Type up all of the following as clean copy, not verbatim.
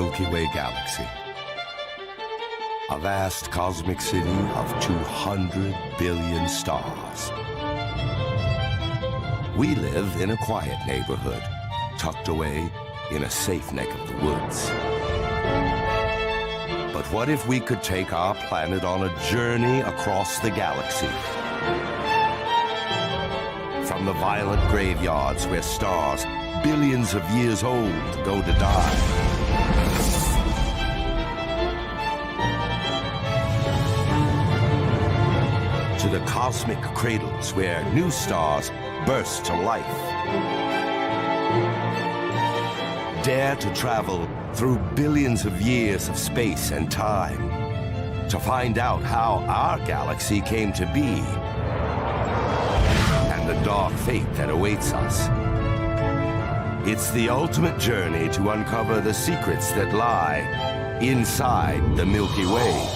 Milky Way galaxy. A vast cosmic city of 200 billion stars. We live in a quiet neighborhood, tucked away in a safe neck of the woods. But what if we could take our planet on a journey across the galaxy? From the violent graveyards where stars billions of years old go to die. To the cosmic cradles where new stars burst to life. Dare to travel through billions of years of space and time to find out how our galaxy came to be and the dark fate that awaits us. It's the ultimate journey to uncover the secrets that lie inside the Milky Way.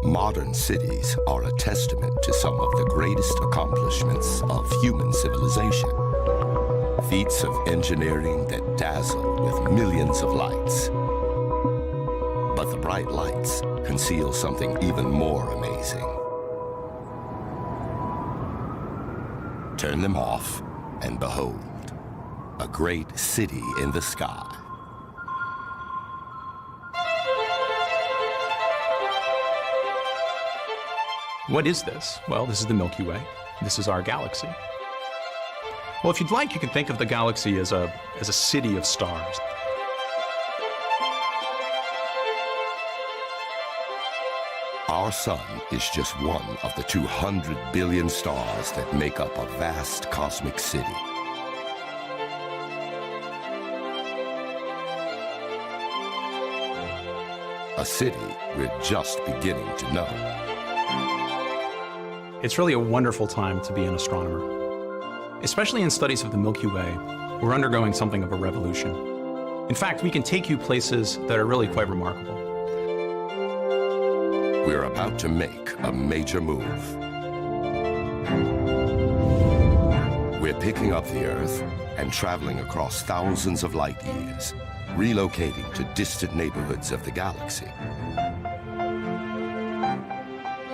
Modern cities are a testament to some of the greatest accomplishments of human civilization. Feats of engineering that dazzle with millions of lights. But the bright lights conceal something even more amazing. Turn them off and behold, a great city in the sky. What is this? Well, this is the Milky Way. This is our galaxy. Well, if you'd like, you can think of the galaxy as a city of stars. Our sun is just one of the 200 billion stars that make up a vast cosmic city. A city we're just beginning to know. It's really a wonderful time to be an astronomer. Especially in studies of the Milky Way, we're undergoing something of a revolution. In fact, we can take you places that are really quite remarkable. We're about to make a major move. We're picking up the Earth and traveling across thousands of light years, relocating to distant neighborhoods of the galaxy.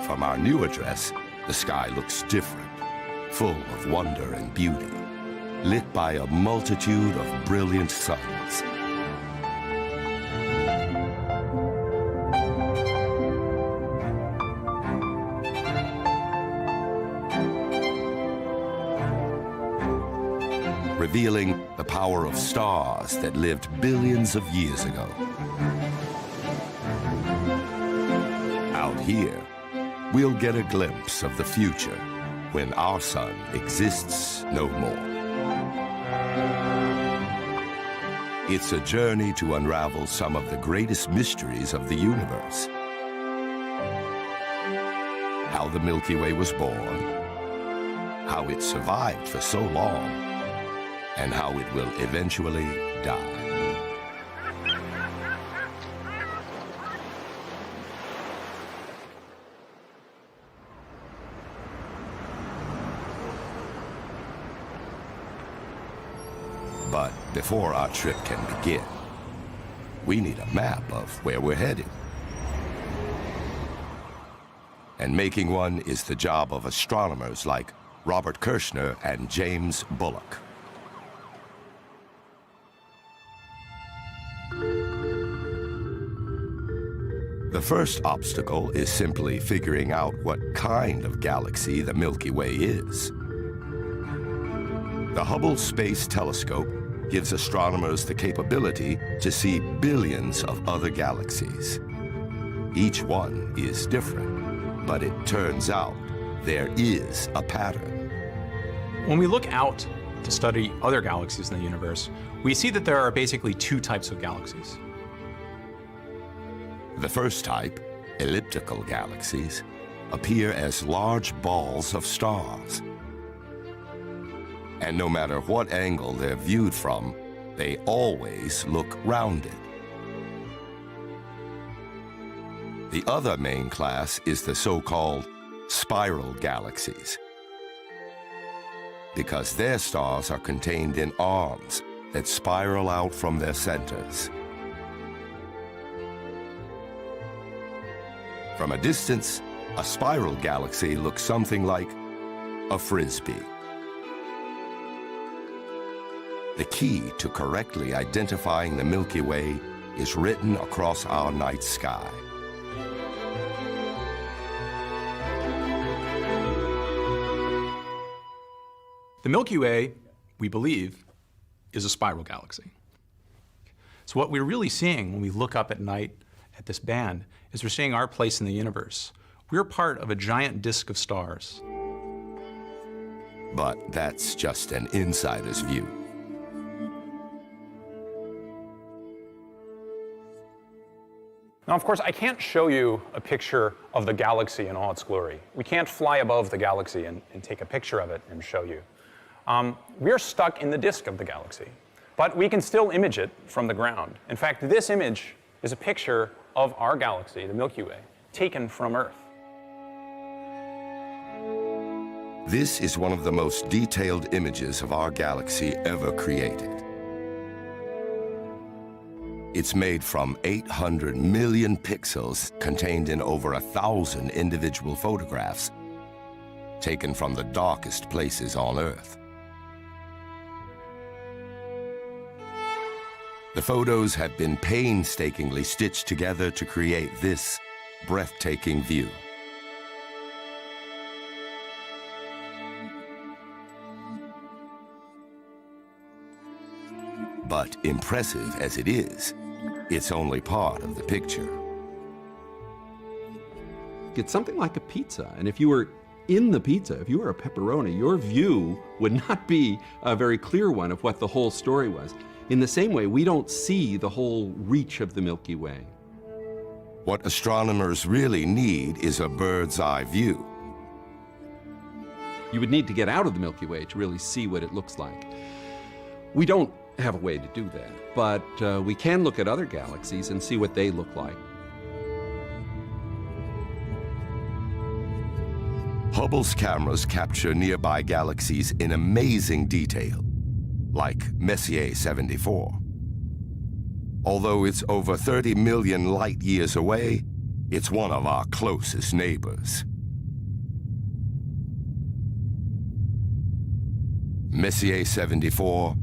From our new address, the sky looks different, full of wonder and beauty, lit by a multitude of brilliant suns. Revealing the power of stars that lived billions of years ago. Out here, we'll get a glimpse of the future when our sun exists no more. It's a journey to unravel some of the greatest mysteries of the universe. How the Milky Way was born, how it survived for so long, and how it will eventually die. But before our trip can begin, we need a map of where we're headed. And making one is the job of astronomers like Robert Kirshner and James Bullock. The first obstacle is simply figuring out what kind of galaxy the Milky Way is. The Hubble Space Telescope gives astronomers the capability to see billions of other galaxies. Each one is different, but it turns out there is a pattern. When we look out to study other galaxies in the universe, we see that there are basically two types of galaxies. The first type, elliptical galaxies, appear as large balls of stars. And no matter what angle they're viewed from, they always look rounded. The other main class is the so-called spiral galaxies, because their stars are contained in arms that spiral out from their centers. From a distance, a spiral galaxy looks something like a frisbee. The key to correctly identifying the Milky Way is written across our night sky. The Milky Way, we believe, is a spiral galaxy. So what we're really seeing when we look up at night at this band is we're seeing our place in the universe. We're part of a giant disk of stars. But that's just an insider's view. Now, of course, I can't show you a picture of the galaxy in all its glory. We can't fly above the galaxy and take a picture of it and show you. We're stuck in the disk of the galaxy, but we can still image it from the ground. In fact, this image is a picture of our galaxy, the Milky Way, taken from Earth. This is one of the most detailed images of our galaxy ever created. It's made from 800 million pixels contained in over 1,000 individual photographs taken from the darkest places on Earth. The photos have been painstakingly stitched together to create this breathtaking view. But impressive as it is, it's only part of the picture. It's something like a pizza, and if you were in the pizza, if you were a pepperoni, your view would not be a very clear one of what the whole story was. In the same way, we don't see the whole reach of the Milky Way. What astronomers really need is a bird's eye view. You would need to get out of the Milky Way to really see what it looks like. We don't have a way to do that, but we can look at other galaxies and see what they look like. Hubble's cameras capture nearby galaxies in amazing detail, like Messier 74. Although it's over 30 million light years away, it's one of our closest neighbors. Messier 74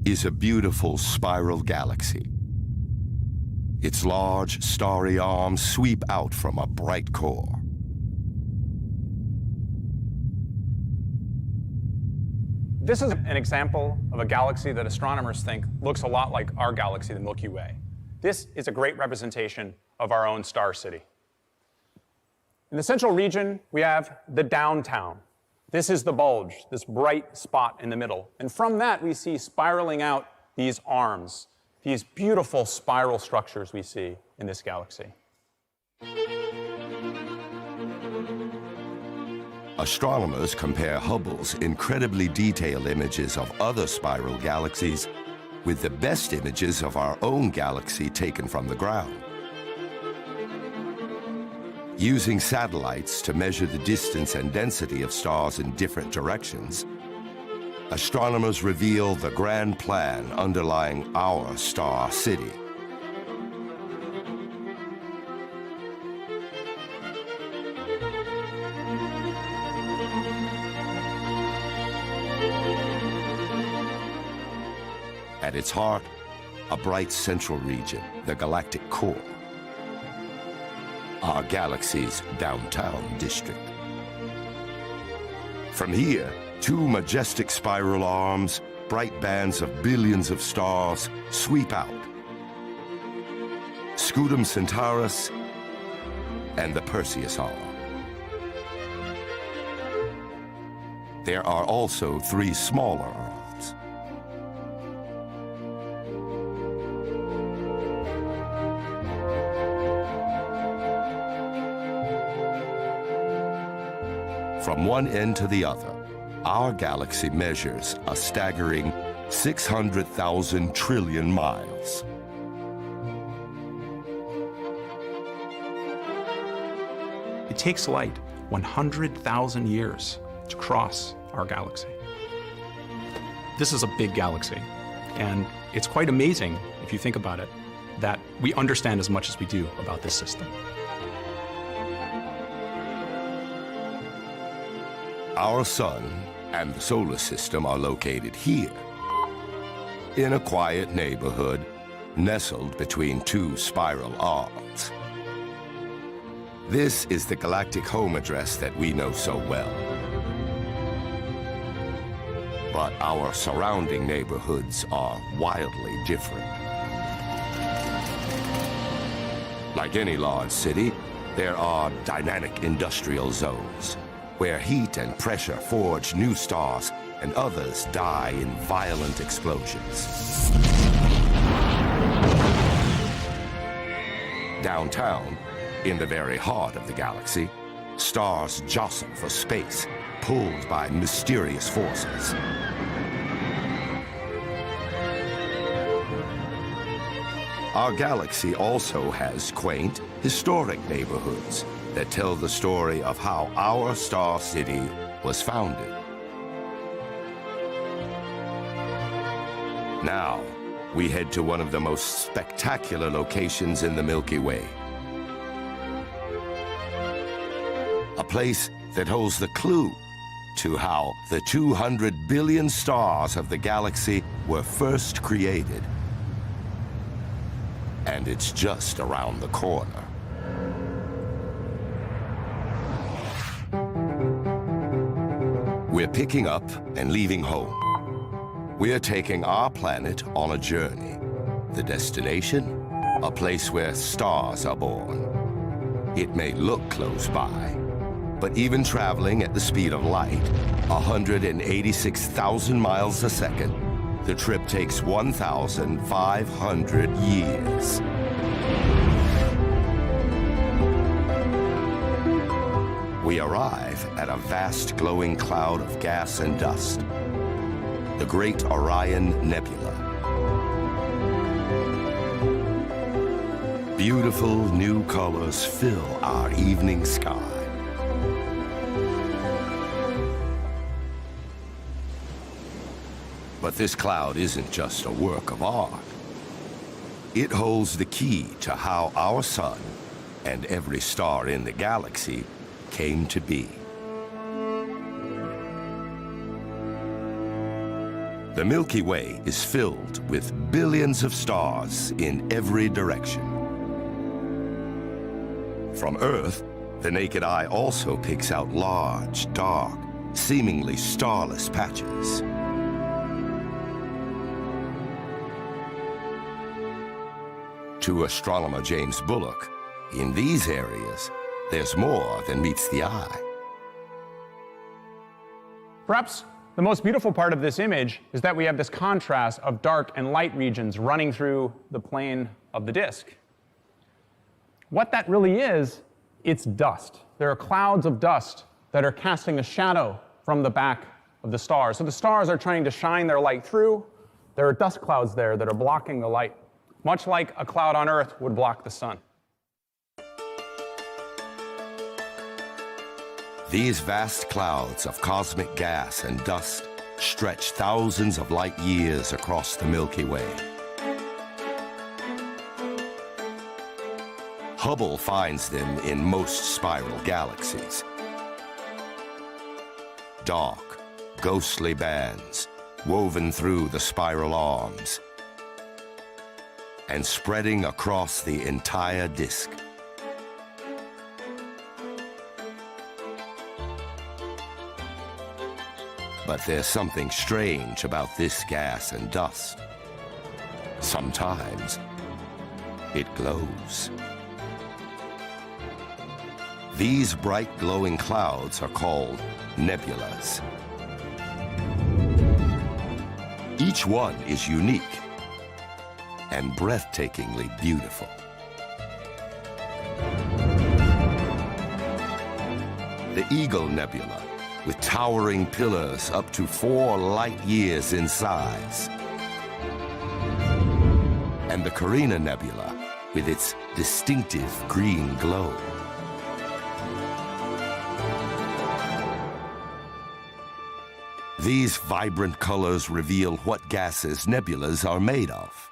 is a beautiful spiral galaxy. Its large, starry arms sweep out from a bright core. This is an example of a galaxy that astronomers think looks a lot like our galaxy, the Milky Way. This is a great representation of our own star city. In the central region, we have the downtown. This is the bulge, this bright spot in the middle. And from that, we see spiraling out these arms, these beautiful spiral structures we see in this galaxy. Astronomers compare Hubble's incredibly detailed images of other spiral galaxies with the best images of our own galaxy taken from the ground. Using satellites to measure the distance and density of stars in different directions, astronomers reveal the grand plan underlying our star city. At its heart, a bright central region, the galactic core, our galaxy's downtown district. From here, two majestic spiral arms, bright bands of billions of stars, sweep out. Scutum Centaurus and the Perseus arm. There are also three smaller arms. From one end to the other, our galaxy measures a staggering 600,000 trillion miles. It takes light 100,000 years to cross our galaxy. This is a big galaxy, and it's quite amazing, if you think about it, that we understand as much as we do about this system. Our sun and the solar system are located here, in a quiet neighborhood nestled between two spiral arms. This is the galactic home address that we know so well. But our surrounding neighborhoods are wildly different. Like any large city, there are dynamic industrial zones where heat and pressure forge new stars and others die in violent explosions. Downtown, in the very heart of the galaxy, stars jostle for space, pulled by mysterious forces. Our galaxy also has quaint, historic neighborhoods that tell the story of how our star city was founded. Now, we head to one of the most spectacular locations in the Milky Way. A place that holds the clue to how the 200 billion stars of the galaxy were first created. And it's just around the corner. We're picking up and leaving home. We're taking our planet on a journey. The destination? A place where stars are born. It may look close by, but even traveling at the speed of light, 186,000 miles a second, the trip takes 1,500 years. We arrive at a vast glowing cloud of gas and dust, the Great Orion Nebula. Beautiful new colors fill our evening sky. But this cloud isn't just a work of art. It holds the key to how our sun and every star in the galaxy came to be. The Milky Way is filled with billions of stars in every direction. From Earth, the naked eye also picks out large, dark, seemingly starless patches. To astronomer James Bullock, in these areas, there's more than meets the eye. Perhaps the most beautiful part of this image is that we have this contrast of dark and light regions running through the plane of the disk. What that really is, it's dust. There are clouds of dust that are casting a shadow from the back of the stars. So the stars are trying to shine their light through. There are dust clouds there that are blocking the light, much like a cloud on Earth would block the sun. These vast clouds of cosmic gas and dust stretch thousands of light years across the Milky Way. Hubble finds them in most spiral galaxies. Dark, ghostly bands woven through the spiral arms and spreading across the entire disk. But there's something strange about this gas and dust. Sometimes it glows. These bright glowing clouds are called nebulas. Each one is unique and breathtakingly beautiful. The Eagle Nebula, with towering pillars up to 4 light years in size. And the Carina Nebula, with its distinctive green glow. These vibrant colors reveal what gases nebulas are made of.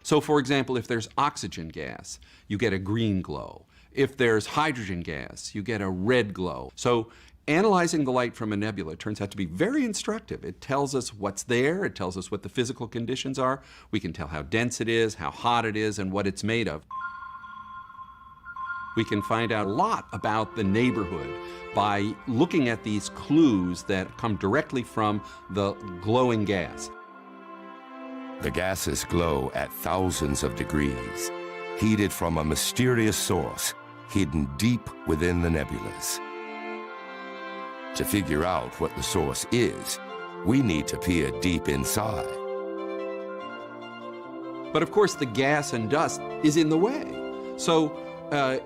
So, for example, if there's oxygen gas, you get a green glow. If there's hydrogen gas, you get a red glow. So, analyzing the light from a nebula turns out to be very instructive. It tells us what's there, it tells us what the physical conditions are. We can tell how dense it is, how hot it is, and what it's made of. We can find out a lot about the neighborhood by looking at these clues that come directly from the glowing gas. The gases glow at thousands of degrees, heated from a mysterious source hidden deep within the nebulas. To figure out what the source is, we need to peer deep inside. But of course, the gas and dust is in the way. So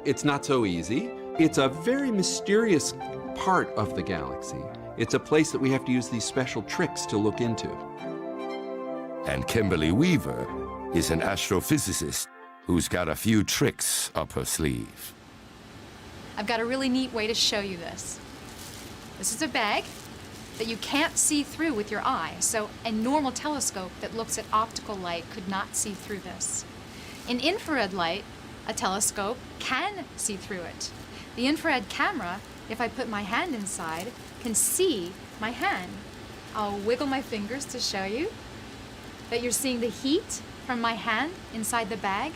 it's not so easy. It's a very mysterious part of the galaxy. It's a place that we have to use these special tricks to look into. And Kimberly Weaver is an astrophysicist who's got a few tricks up her sleeve. I've got a really neat way to show you this. This is a bag that you can't see through with your eye, so a normal telescope that looks at optical light could not see through this. In infrared light, a telescope can see through it. The infrared camera, if I put my hand inside, can see my hand. I'll wiggle my fingers to show you that you're seeing the heat from my hand inside the bag.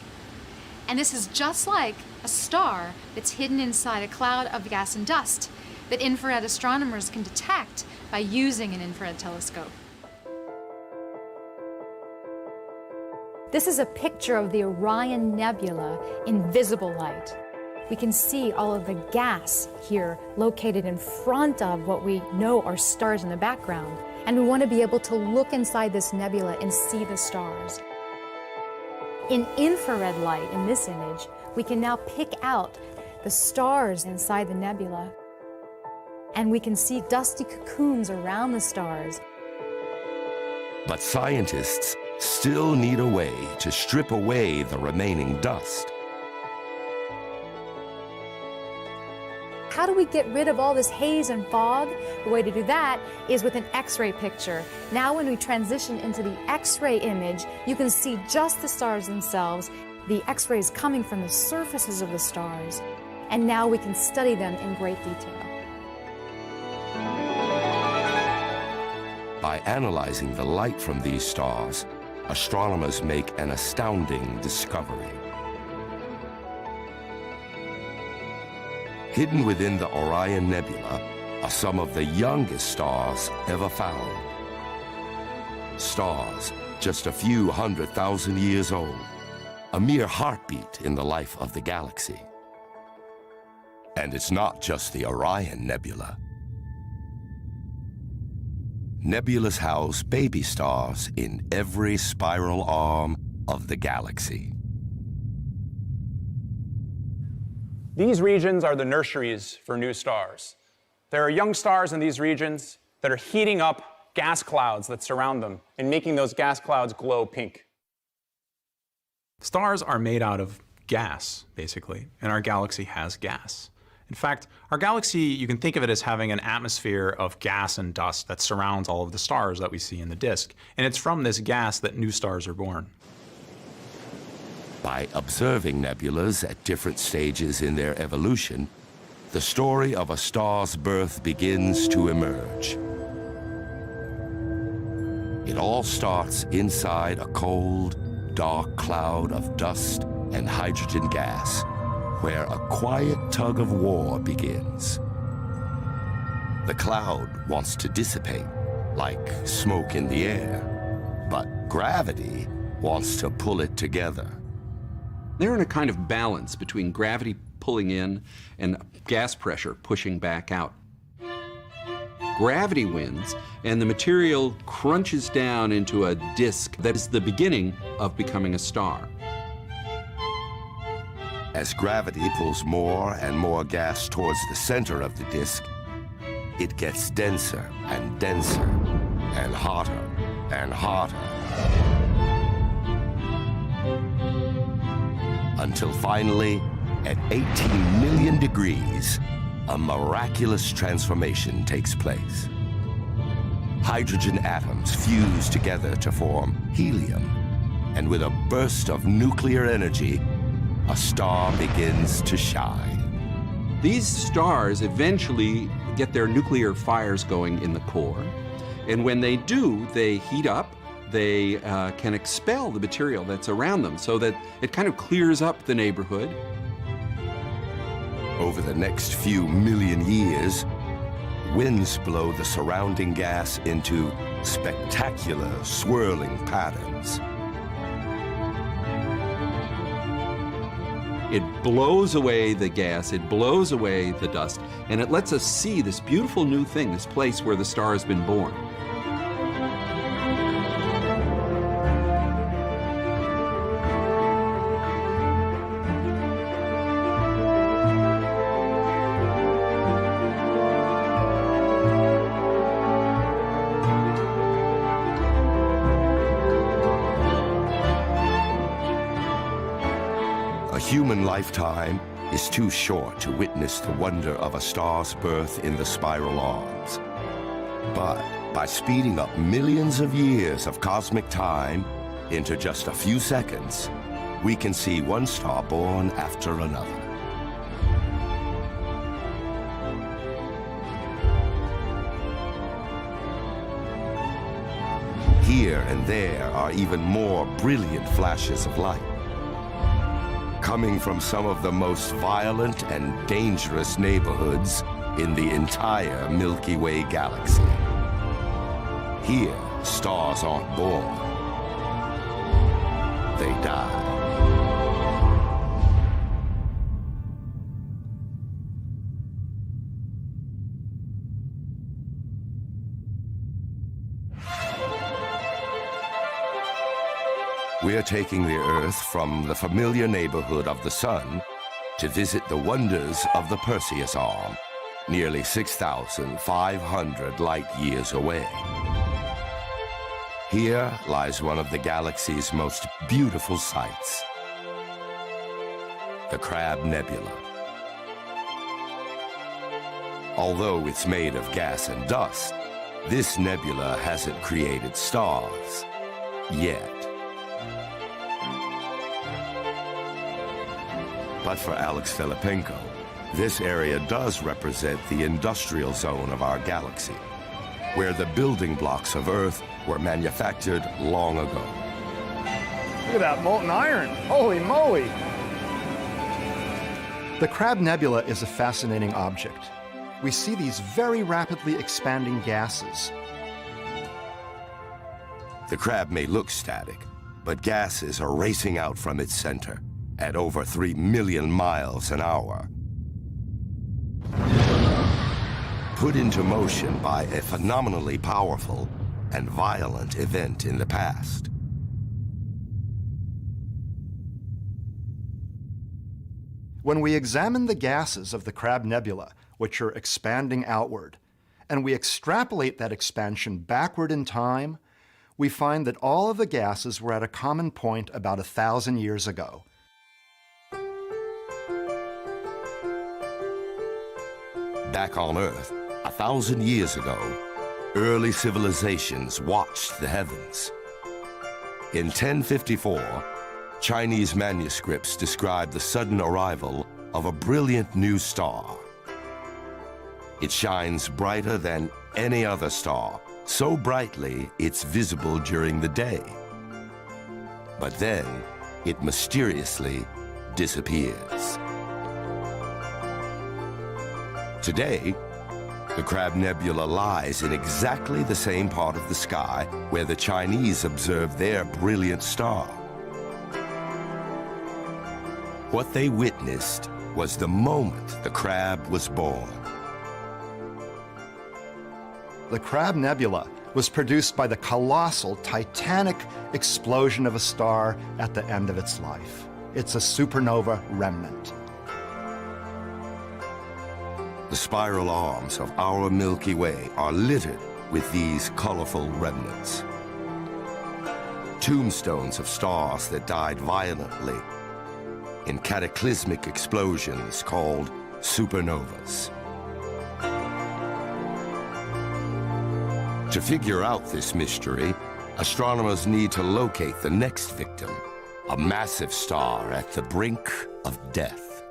And this is just like a star that's hidden inside a cloud of gas and dust that infrared astronomers can detect by using an infrared telescope. This is a picture of the Orion Nebula in visible light. We can see all of the gas here located in front of what we know are stars in the background. And we want to be able to look inside this nebula and see the stars. In infrared light, in this image, we can now pick out the stars inside the nebula. And we can see dusty cocoons around the stars. But scientists still need a way to strip away the remaining dust. How do we get rid of all this haze and fog? The way to do that is with an X-ray picture. Now when we transition into the X-ray image, you can see just the stars themselves. The X-rays coming from the surfaces of the stars. And now we can study them in great detail. By analyzing the light from these stars, astronomers make an astounding discovery. Hidden within the Orion Nebula are some of the youngest stars ever found. Stars just a few 100,000 years old, a mere heartbeat in the life of the galaxy. And it's not just the Orion Nebula. Nebulas house baby stars in every spiral arm of the galaxy. These regions are the nurseries for new stars. There are young stars in these regions that are heating up gas clouds that surround them and making those gas clouds glow pink. Stars are made out of gas, basically, and our galaxy has gas. In fact, our galaxy, you can think of it as having an atmosphere of gas and dust that surrounds all of the stars that we see in the disk. And it's from this gas that new stars are born. By observing nebulas at different stages in their evolution, the story of a star's birth begins to emerge. It all starts inside a cold, dark cloud of dust and hydrogen gas, where a quiet tug of war begins. The cloud wants to dissipate, like smoke in the air, but gravity wants to pull it together. They're in a kind of balance between gravity pulling in and gas pressure pushing back out. Gravity wins, and the material crunches down into a disk that is the beginning of becoming a star. As gravity pulls more and more gas towards the center of the disk, it gets denser and denser and hotter and hotter. Until finally, at 18 million degrees, a miraculous transformation takes place. Hydrogen atoms fuse together to form helium, and with a burst of nuclear energy, a star begins to shine. These stars eventually get their nuclear fires going in the core, and when they do, they heat up. They can expel the material that's around them so that it kind of clears up the neighborhood. Over the next few million years, winds blow the surrounding gas into spectacular swirling patterns. It blows away the gas, it blows away the dust, and it lets us see this beautiful new thing, this place where the star has been born. A human lifetime is too short to witness the wonder of a star's birth in the spiral arms. But by speeding up millions of years of cosmic time into just a few seconds, we can see one star born after another. Here and there are even more brilliant flashes of light, coming from some of the most violent and dangerous neighborhoods in the entire Milky Way galaxy. Here, stars aren't born, they die. We're taking the Earth from the familiar neighborhood of the Sun to visit the wonders of the Perseus Arm, nearly 6,500 light years away. Here lies one of the galaxy's most beautiful sights, the Crab Nebula. Although it's made of gas and dust, this nebula hasn't created stars yet. But for Alex Filipenko, this area does represent the industrial zone of our galaxy, where the building blocks of Earth were manufactured long ago. Look at that molten iron. Holy moly. The Crab Nebula is a fascinating object. We see these very rapidly expanding gases. The crab may look static, but gases are racing out from its center at over 3 million miles an hour. Put into motion by a phenomenally powerful and violent event in the past. When we examine the gases of the Crab Nebula, which are expanding outward, and we extrapolate that expansion backward in time, we find that all of the gases were at a common point about 1,000 years ago. Back on Earth, 1,000 years ago, early civilizations watched the heavens. In 1054, Chinese manuscripts describe the sudden arrival of a brilliant new star. It shines brighter than any other star, so brightly it's visible during the day. But then, it mysteriously disappears. Today, the Crab Nebula lies in exactly the same part of the sky where the Chinese observed their brilliant star. What they witnessed was the moment the crab was born. The Crab Nebula was produced by the colossal, titanic explosion of a star at the end of its life. It's a supernova remnant. The spiral arms of our Milky Way are littered with these colorful remnants. Tombstones of stars that died violently in cataclysmic explosions called supernovas. To figure out this mystery, astronomers need to locate the next victim, a massive star at the brink of death.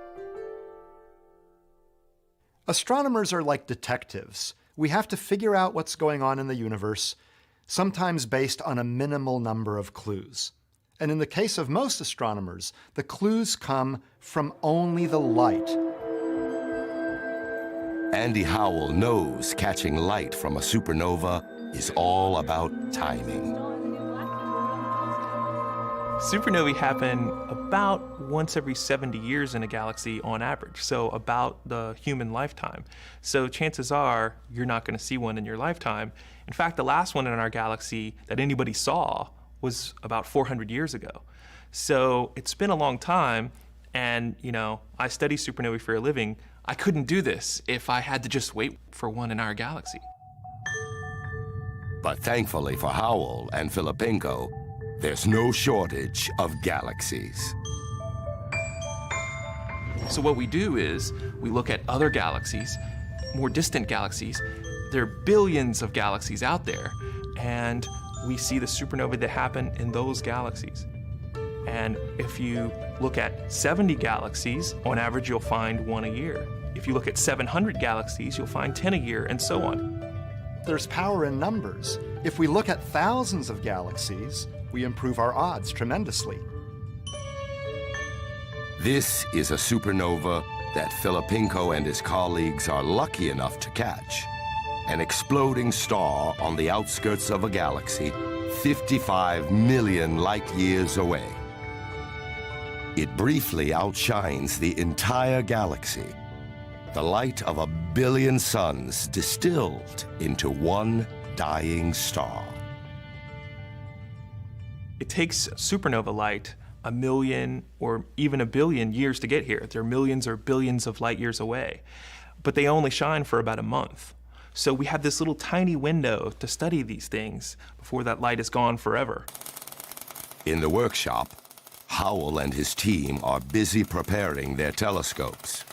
Astronomers are like detectives. We have to figure out what's going on in the universe, sometimes based on a minimal number of clues. And in the case of most astronomers, the clues come from only the light. Andy Howell knows catching light from a supernova is all about timing. Supernovae happen about once every 70 years in a galaxy on average, so about the human lifetime. So chances are you're not going to see one in your lifetime. In fact, the last one in our galaxy that anybody saw was about 400 years ago. So it's been a long time, and I study supernovae for a living. I couldn't do this if I had to just wait for one in our galaxy. But thankfully for Howell and Filippenko, there's no shortage of galaxies. So what we do is we look at other galaxies, more distant galaxies. There are billions of galaxies out there, and we see the supernovae that happen in those galaxies. And if you look at 70 galaxies, on average you'll find one a year. If you look at 700 galaxies, you'll find 10 a year, and so on. There's power in numbers. If we look at thousands of galaxies, we improve our odds tremendously. This is a supernova that Filippenko and his colleagues are lucky enough to catch. An exploding star on the outskirts of a galaxy 55 million light-years away. It briefly outshines the entire galaxy. The light of 1 billion suns distilled into one dying star. It takes supernova light 1 million or even 1 billion years to get here. They're millions or billions of light years away, but they only shine for about a month. So we have this little tiny window to study these things before that light is gone forever. In the workshop, Howell and his team are busy preparing their telescopes.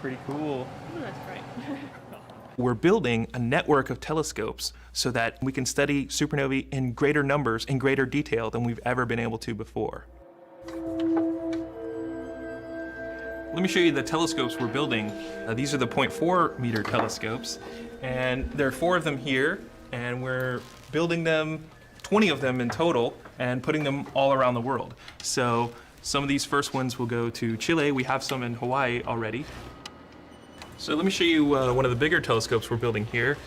Pretty cool. That's great. We're building a network of telescopes so that we can study supernovae in greater numbers, in greater detail than we've ever been able to before. Let me show you the telescopes we're building. These are the 0.4 meter telescopes, and there are 4 of them here, and we're building them, 20 of them in total, and putting them all around the world. So some of these first ones will go to Chile. We have some in Hawaii already. So let me show you one of the bigger telescopes we're building here.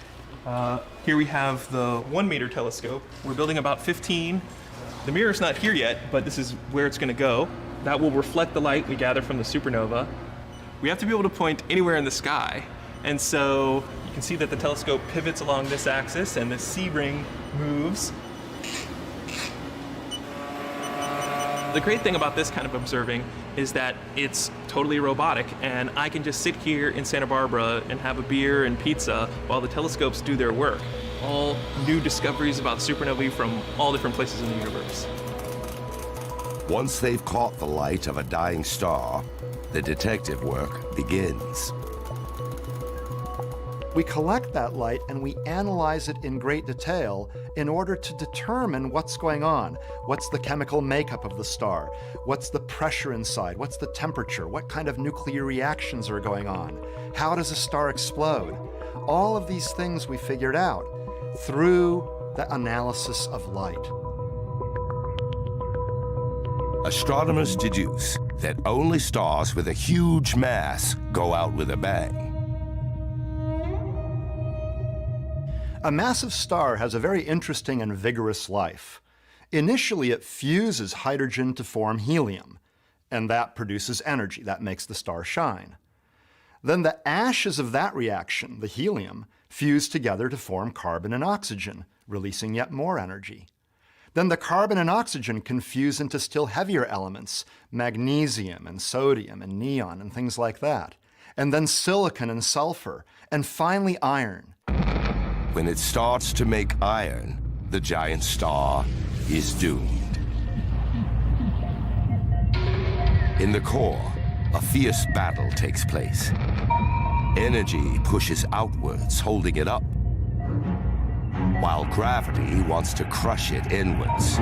Here we have the 1 meter telescope. We're building about 15. The mirror's not here yet, but this is where it's going to go. That will reflect the light we gather from the supernova. We have to be able to point anywhere in the sky. And so you can see that the telescope pivots along this axis and the C-ring moves. The great thing about this kind of observing is that it's totally robotic, and I can just sit here in Santa Barbara and have a beer and pizza while the telescopes do their work. All new discoveries about supernovae from all different places in the universe. Once they've caught the light of a dying star, the detective work begins. We collect that light and we analyze it in great detail in order to determine what's going on. What's the chemical makeup of the star? What's the pressure inside? What's the temperature? What kind of nuclear reactions are going on? How does a star explode? All of these things we figured out through the analysis of light. Astronomers deduce that only stars with a huge mass go out with a bang. A massive star has a very interesting and vigorous life. Initially, it fuses hydrogen to form helium, and that produces energy. That makes the star shine. Then the ashes of that reaction, the helium, fuse together to form carbon and oxygen, releasing yet more energy. Then the carbon and oxygen can fuse into still heavier elements, magnesium and sodium and neon and things like that. And then silicon and sulfur, and finally iron. When it starts to make iron, the giant star is doomed. In the core, a fierce battle takes place. Energy pushes outwards, holding it up, while gravity wants to crush it inwards.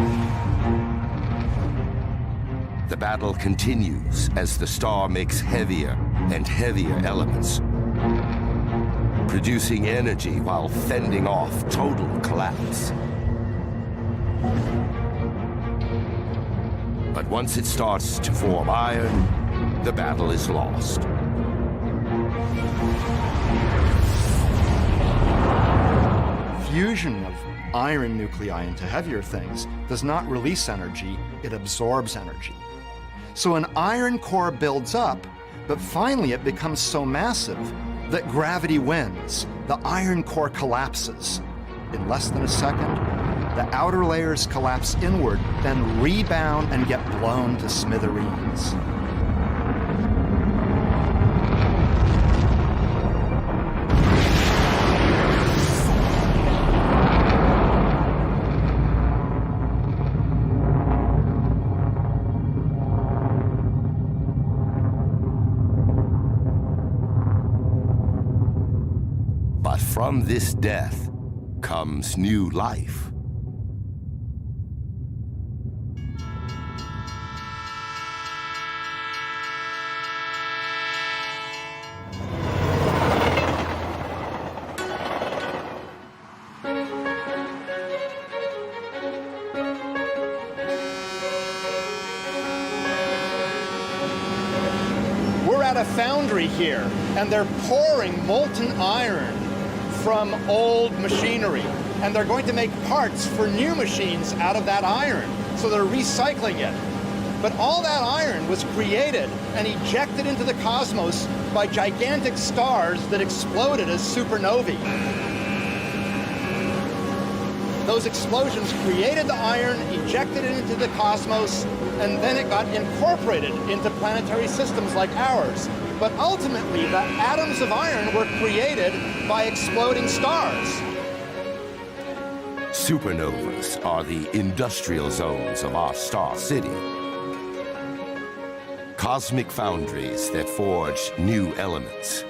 The battle continues as the star makes heavier and heavier elements, producing energy while fending off total collapse. But once it starts to form iron, the battle is lost. Fusion of iron nuclei into heavier things does not release energy, it absorbs energy. So an iron core builds up, but finally it becomes so massive that gravity wins. The iron core collapses. In less than a second, the outer layers collapse inward, then rebound and get blown to smithereens. But from this death comes new life. We're at a foundry here, and they're pouring molten iron from old machinery, and they're going to make parts for new machines out of that iron, so they're recycling it. But all that iron was created and ejected into the cosmos by gigantic stars that exploded as supernovae. Those explosions created the iron, ejected it into the cosmos, and then it got incorporated into planetary systems like ours. But ultimately, the atoms of iron were created by exploding stars. Supernovas are the industrial zones of our star city. Cosmic foundries that forge new elements.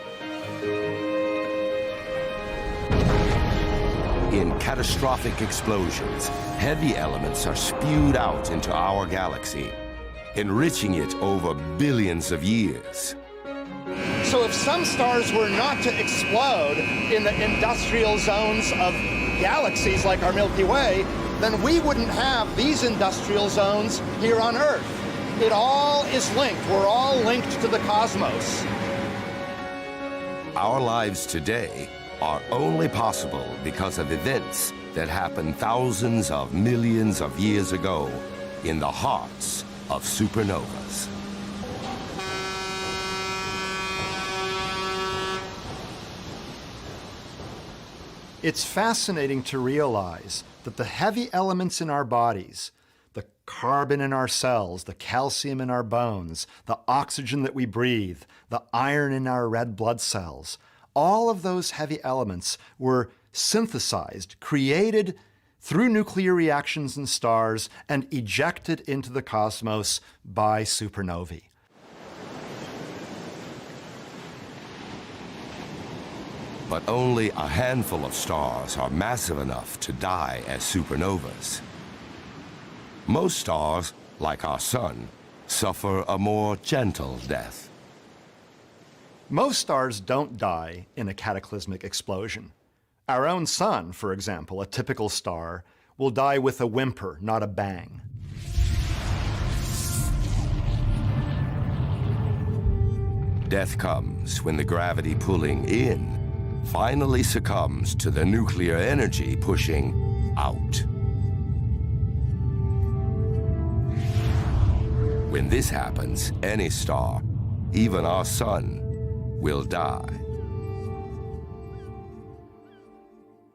In catastrophic explosions, heavy elements are spewed out into our galaxy, enriching it over billions of years. So if some stars were not to explode in the industrial zones of galaxies like our Milky Way, then we wouldn't have these industrial zones here on Earth. It all is linked. We're all linked to the cosmos. Our lives today are only possible because of events that happened thousands of millions of years ago in the hearts of supernovas. It's fascinating to realize that the heavy elements in our bodies, the carbon in our cells, the calcium in our bones, the oxygen that we breathe, the iron in our red blood cells, all of those heavy elements were synthesized, created through nuclear reactions in stars, and ejected into the cosmos by supernovae. But only a handful of stars are massive enough to die as supernovas. Most stars, like our Sun, suffer a more gentle death. Most stars don't die in a cataclysmic explosion. Our own Sun, for example, a typical star, will die with a whimper, not a bang. Death comes when the gravity pulling in finally succumbs to the nuclear energy pushing out. When this happens, any star, even our Sun, will die.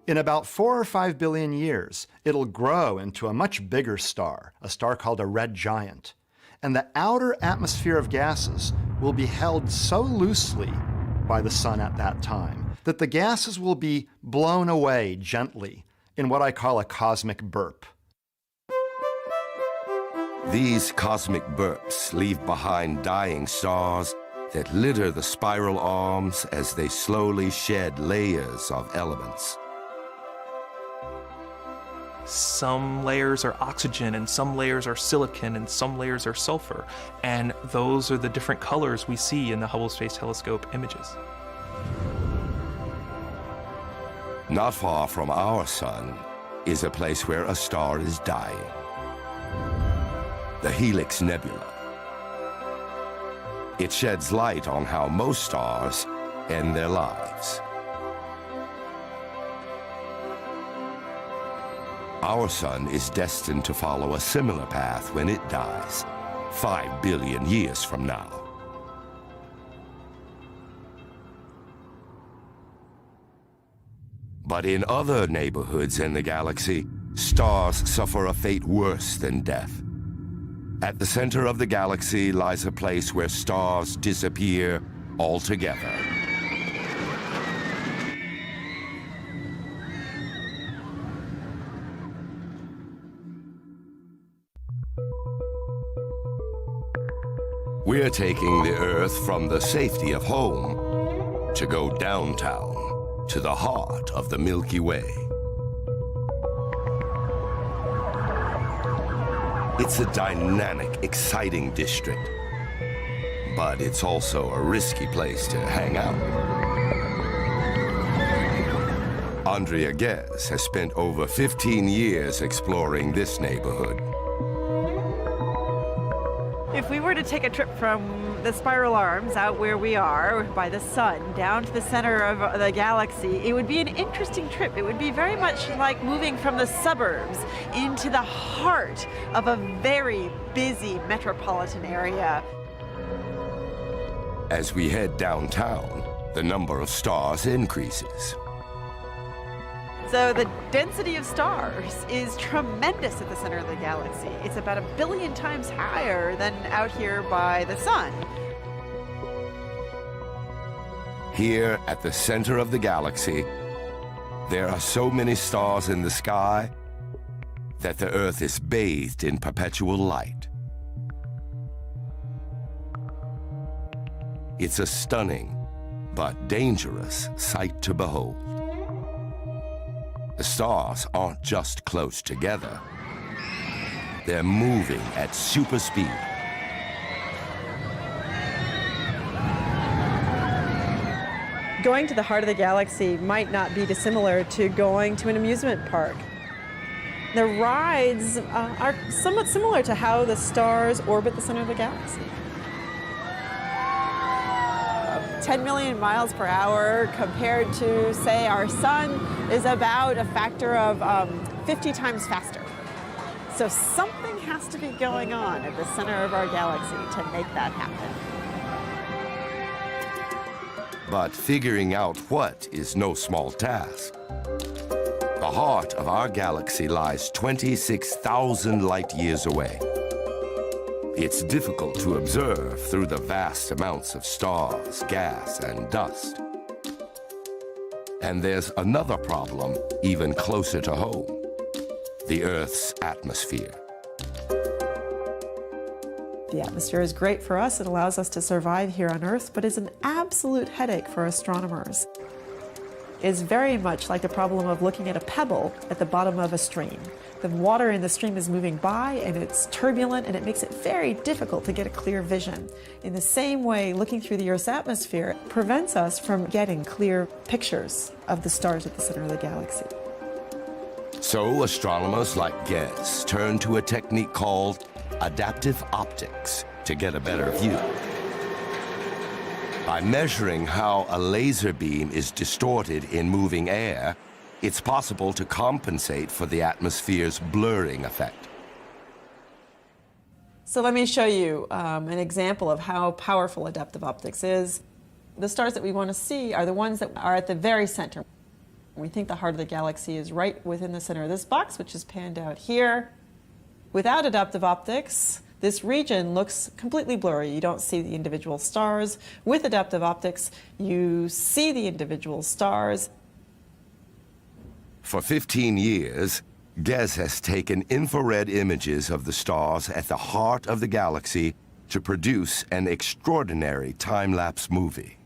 In about 4 or 5 billion years, it'll grow into a much bigger star, a star called a red giant. And the outer atmosphere of gases will be held so loosely by the Sun at that time that the gases will be blown away gently in what I call a cosmic burp. These cosmic burps leave behind dying stars that litter the spiral arms as they slowly shed layers of elements. some layers are oxygen, and some layers are silicon, and some layers are sulfur. And those are the different colors we see in the Hubble Space Telescope images. Not far from our sun is a place where a star is dying. The Helix Nebula. It sheds light on how most stars end their lives. Our sun is destined to follow a similar path when it dies, 5 billion years from now. But in other neighborhoods in the galaxy, stars suffer a fate worse than death. At the center of the galaxy lies a place where stars disappear altogether. We're taking the Earth from the safety of home to go downtown, to the heart of the Milky Way. It's a dynamic, exciting district, but it's also a risky place to hang out. Andrea Ghez has spent over 15 years exploring this neighborhood. If we were to take a trip from the spiral arms out where we are by the sun down to the center of the galaxy, it would be an interesting trip. It would be very much like moving from the suburbs into the heart of a very busy metropolitan area. As we head downtown, the number of stars increases. So the density of stars is tremendous at the center of the galaxy. It's about 1 billion times higher than out here by the sun. Here at the center of the galaxy, there are so many stars in the sky that the Earth is bathed in perpetual light. It's a stunning but dangerous sight to behold. The stars aren't just close together. They're moving at super speed. Going to the heart of the galaxy might not be dissimilar to going to an amusement park. The rides are somewhat similar to how the stars orbit the center of the galaxy. 10 million miles per hour compared to, say, our sun is about a factor of 50 times faster. So something has to be going on at the center of our galaxy to make that happen. But figuring out what is no small task. The heart of our galaxy lies 26,000 light years away. It's difficult to observe through the vast amounts of stars, gas, and dust. And there's another problem even closer to home: the Earth's atmosphere. The atmosphere is great for us. It allows us to survive here on Earth, but is an absolute headache for astronomers. It's very much like the problem of looking at a pebble at the bottom of a stream. The water in the stream is moving by and it's turbulent and it makes it very difficult to get a clear vision. In the same way, looking through the Earth's atmosphere prevents us from getting clear pictures of the stars at the center of the galaxy. So astronomers like Ghez turn to a technique called adaptive optics to get a better view. By measuring how a laser beam is distorted in moving air, it's possible to compensate for the atmosphere's blurring effect. So let me show you an example of how powerful adaptive optics is. The stars that we want to see are the ones that are at the very center. We think the heart of the galaxy is right within the center of this box, which is panned out here. Without adaptive optics, this region looks completely blurry. You don't see the individual stars. With adaptive optics, you see the individual stars. For 15 years, Ghez has taken infrared images of the stars at the heart of the galaxy to produce an extraordinary time-lapse movie.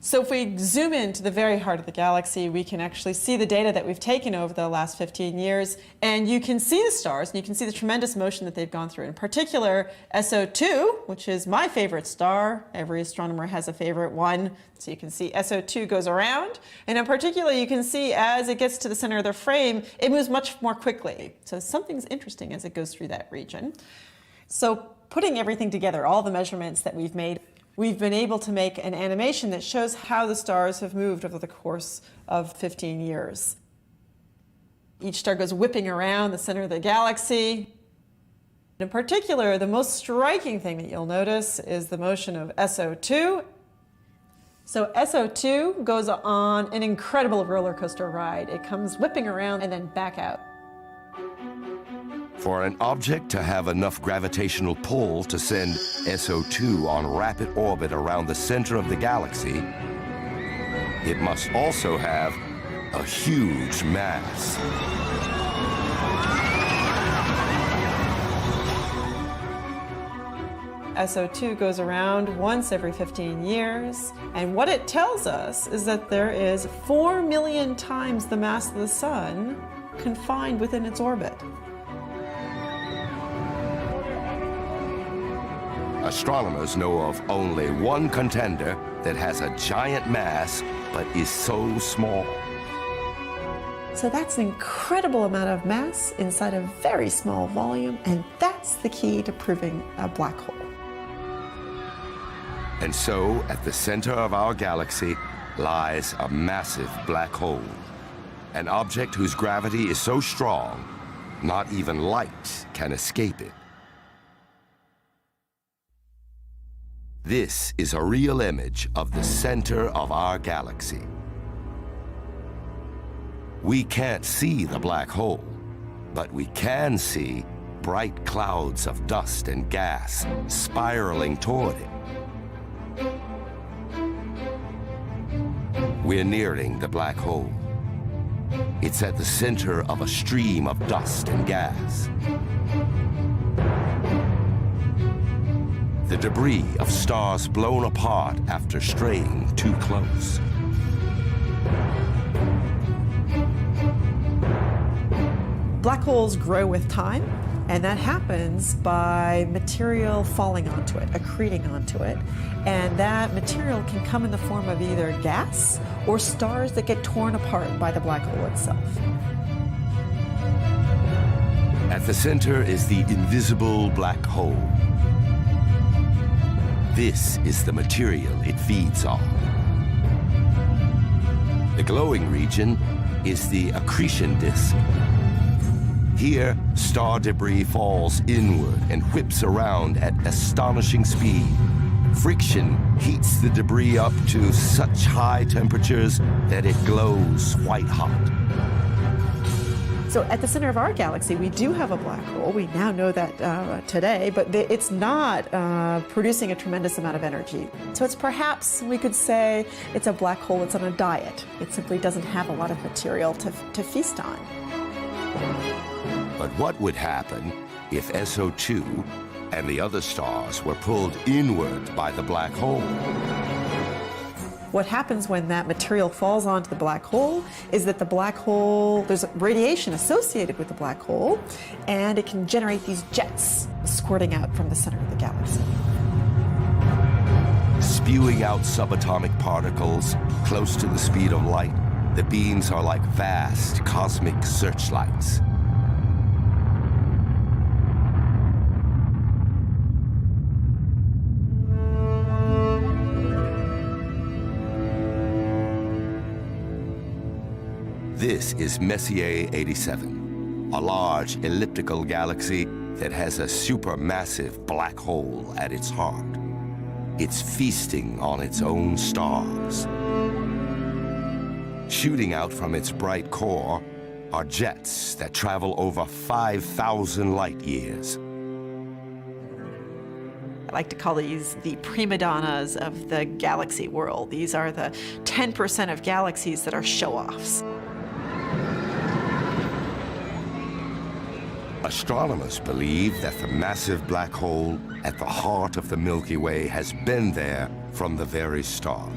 So if we zoom into the very heart of the galaxy, we can actually see the data that we've taken over the last 15 years, and you can see the stars, and you can see the tremendous motion that they've gone through. In particular, SO2, which is my favorite star. Every astronomer has a favorite one. So you can see SO2 goes around, and in particular, you can see as it gets to the center of the frame, it moves much more quickly. So something's interesting as it goes through that region. So putting everything together, all the measurements that we've made, we've been able to make an animation that shows how the stars have moved over the course of 15 years. Each star goes whipping around the center of the galaxy. In particular, the most striking thing that you'll notice is the motion of SO2. So SO2 goes on an incredible roller coaster ride. It comes whipping around and then back out. For an object to have enough gravitational pull to send SO2 on rapid orbit around the center of the galaxy, it must also have a huge mass. SO2 goes around once every 15 years, and what it tells us is that there is 4 million times the mass of the Sun confined within its orbit. Astronomers know of only one contender that has a giant mass but is so small. So that's an incredible amount of mass inside a very small volume, and that's the key to proving a black hole. And so, at the center of our galaxy lies a massive black hole, an object whose gravity is so strong, not even light can escape it. This is a real image of the center of our galaxy. We can't see the black hole, but we can see bright clouds of dust and gas spiraling toward it. We're nearing the black hole. It's at the center of a stream of dust and gas. The debris of stars blown apart after straying too close. Black holes grow with time, and that happens by material falling onto it, accreting onto it. And that material can come in the form of either gas or stars that get torn apart by the black hole itself. At the center is the invisible black hole. This is the material it feeds on. The glowing region is the accretion disk. Here, star debris falls inward and whips around at astonishing speed. Friction heats the debris up to such high temperatures that it glows white hot. So at the center of our galaxy, we do have a black hole. We now know that today, but it's not producing a tremendous amount of energy. So it's perhaps, we could say, it's a black hole that's on a diet. It simply doesn't have a lot of material to feast on. But what would happen if SO2 and the other stars were pulled inward by the black hole? What happens when that material falls onto the black hole is that the black hole, there's radiation associated with the black hole, and it can generate these jets squirting out from the center of the galaxy. Spewing out subatomic particles close to the speed of light, the beams are like vast cosmic searchlights. This is Messier 87, a large elliptical galaxy that has a supermassive black hole at its heart. It's feasting on its own stars. Shooting out from its bright core are jets that travel over 5,000 light years. I like to call these the prima donnas of the galaxy world. These are the 10% of galaxies that are show-offs. Astronomers believe that the massive black hole at the heart of the Milky Way has been there from the very start.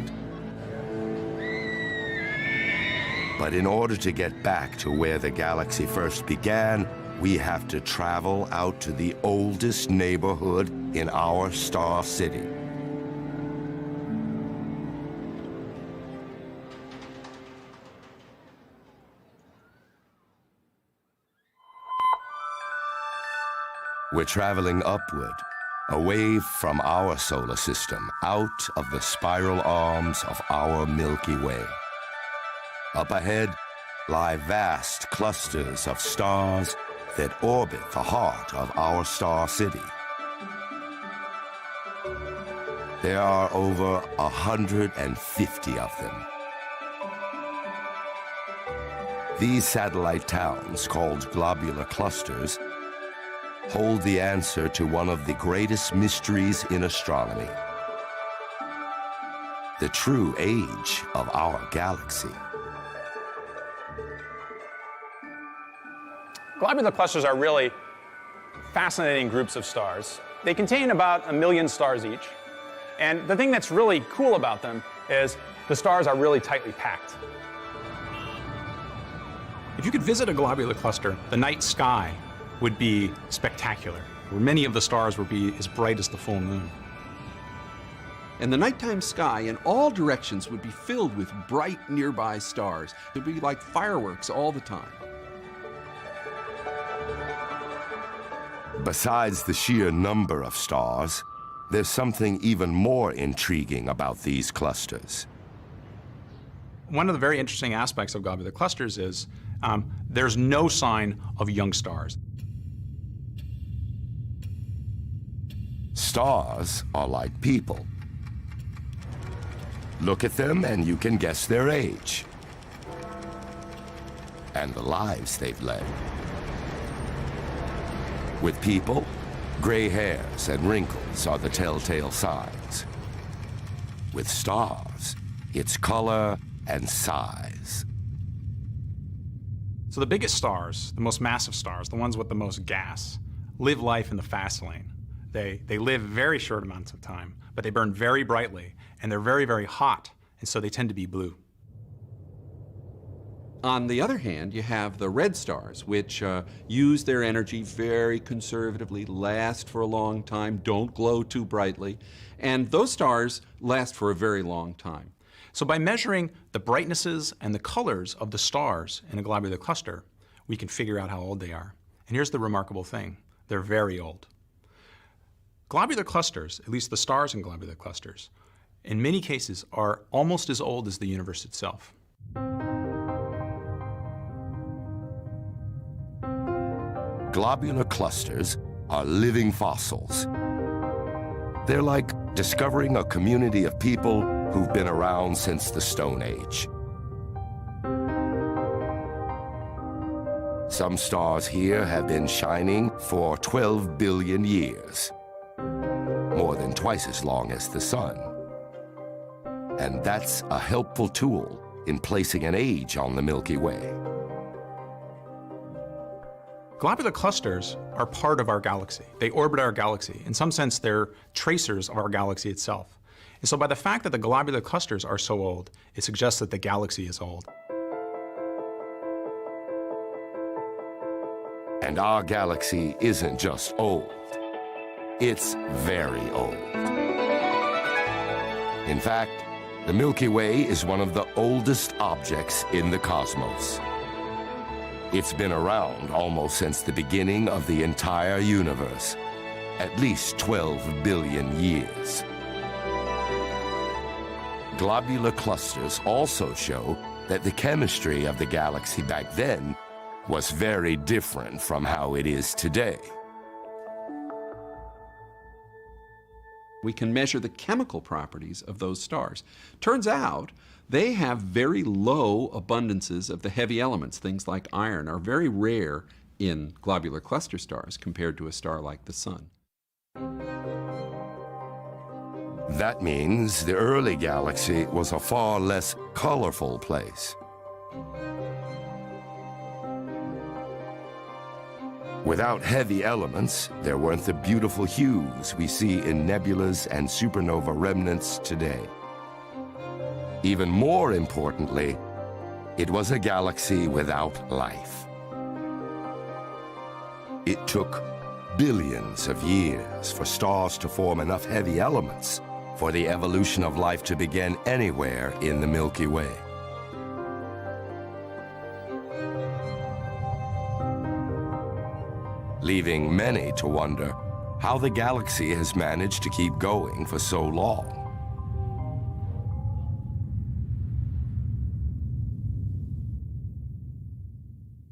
But in order to get back to where the galaxy first began, we have to travel out to the oldest neighborhood in our star city. We're traveling upward, away from our solar system, out of the spiral arms of our Milky Way. Up ahead lie vast clusters of stars that orbit the heart of our star city. There are over 150 of them. These satellite towns, called globular clusters, hold the answer to one of the greatest mysteries in astronomy: the true age of our galaxy. Globular clusters are really fascinating groups of stars. They contain about 1 million stars each. And the thing that's really cool about them is the stars are really tightly packed. If you could visit a globular cluster, the night sky would be spectacular, where many of the stars would be as bright as the full moon. And the nighttime sky in all directions would be filled with bright nearby stars. It would be like fireworks all the time. Besides the sheer number of stars, there's something even more intriguing about these clusters. One of the very interesting aspects of globular clusters is there's no sign of young stars. Stars are like people. Look at them and you can guess their age and the lives they've led. With people, gray hairs and wrinkles are the telltale signs. With stars, it's color and size. So the biggest stars, the most massive stars, the ones with the most gas, live life in the fast lane. They live very short amounts of time, but they burn very brightly, and they're very, very hot, and so they tend to be blue. On the other hand, you have the red stars, which use their energy very conservatively, last for a long time, don't glow too brightly, and those stars last for a very long time. So by measuring the brightnesses and the colors of the stars in a globular cluster, we can figure out how old they are. And here's the remarkable thing: they're very old. Globular clusters, at least the stars in globular clusters, in many cases are almost as old as the universe itself. Globular clusters are living fossils. They're like discovering a community of people who've been around since the Stone Age. Some stars here have been shining for 12 billion years, more than twice as long as the sun. And that's a helpful tool in placing an age on the Milky Way. Globular clusters are part of our galaxy. They orbit our galaxy. In some sense, they're tracers of our galaxy itself. And so by the fact that the globular clusters are so old, it suggests that the galaxy is old. And our galaxy isn't just old, it's very old. In fact, the Milky Way is one of the oldest objects in the cosmos. It's been around almost since the beginning of the entire universe, at least 12 billion years. Globular clusters also show that the chemistry of the galaxy back then was very different from how it is today. We can measure the chemical properties of those stars. Turns out they have very low abundances of the heavy elements. Things like iron are very rare in globular cluster stars compared to a star like the Sun. That means the early galaxy was a far less colorful place. Without heavy elements, there weren't the beautiful hues we see in nebulas and supernova remnants today. Even more importantly, It was a galaxy without life. It took billions of years for stars to form enough heavy elements for the evolution of life to begin anywhere in the Milky Way. Leaving many to wonder how the galaxy has managed to keep going for so long.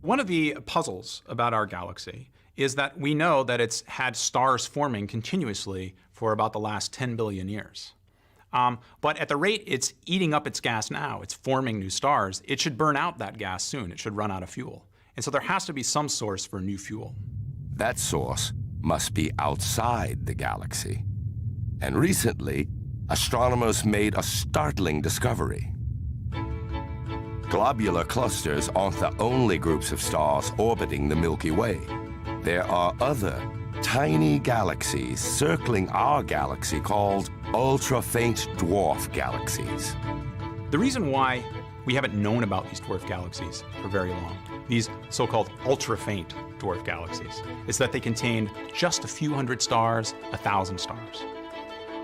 One of the puzzles about our galaxy is that we know that it's had stars forming continuously for about the last 10 billion years. But at the rate it's eating up its gas now, it's forming new stars, it should burn out that gas soon. It should run out of fuel. And so there has to be some source for new fuel. That source must be outside the galaxy. And recently, astronomers made a startling discovery. Globular clusters aren't the only groups of stars orbiting the Milky Way. There are other tiny galaxies circling our galaxy called ultra-faint dwarf galaxies. The reason why we haven't known about these dwarf galaxies for very long, these so-called ultra-faint dwarf galaxies, is that they contain just a few hundred stars, 1,000 stars.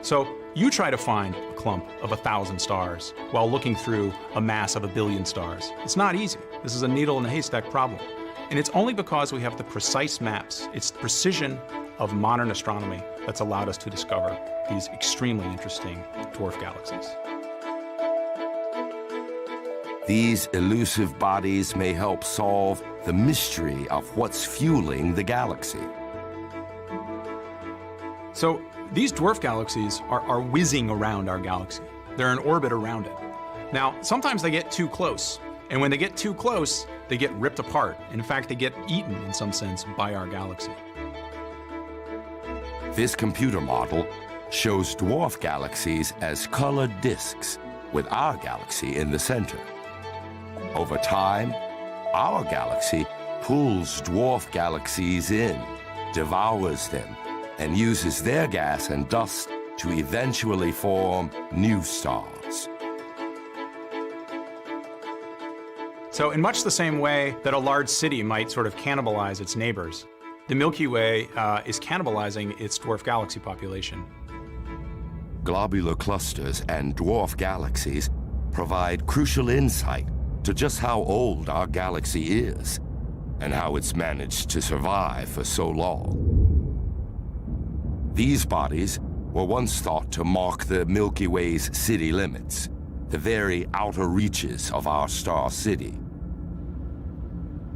So you try to find a clump of 1,000 stars while looking through a mass of 1 billion stars. It's not easy. This is a needle in a haystack problem. And it's only because we have the precise maps, it's the precision of modern astronomy that's allowed us to discover these extremely interesting dwarf galaxies. These elusive bodies may help solve the mystery of what's fueling the galaxy. So these dwarf galaxies are whizzing around our galaxy. They're in orbit around it. Now, sometimes they get too close. And when they get too close, they get ripped apart. In fact, they get eaten, in some sense, by our galaxy. This computer model shows dwarf galaxies as colored disks, with our galaxy in the center. Over time, our galaxy pulls dwarf galaxies in, devours them, and uses their gas and dust to eventually form new stars. So in much the same way that a large city might sort of cannibalize its neighbors, the Milky Way is cannibalizing its dwarf galaxy population. Globular clusters and dwarf galaxies provide crucial insight to just how old our galaxy is and how it's managed to survive for so long. These bodies were once thought to mark the Milky Way's city limits, the very outer reaches of our star city.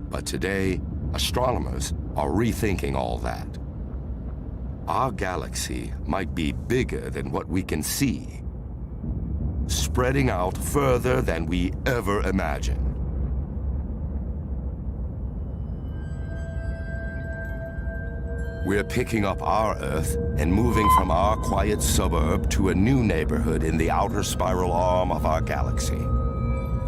But today, astronomers are rethinking all that. Our galaxy might be bigger than what we can see, spreading out further than we ever imagined. We're picking up our Earth and moving from our quiet suburb to a new neighborhood in the outer spiral arm of our galaxy.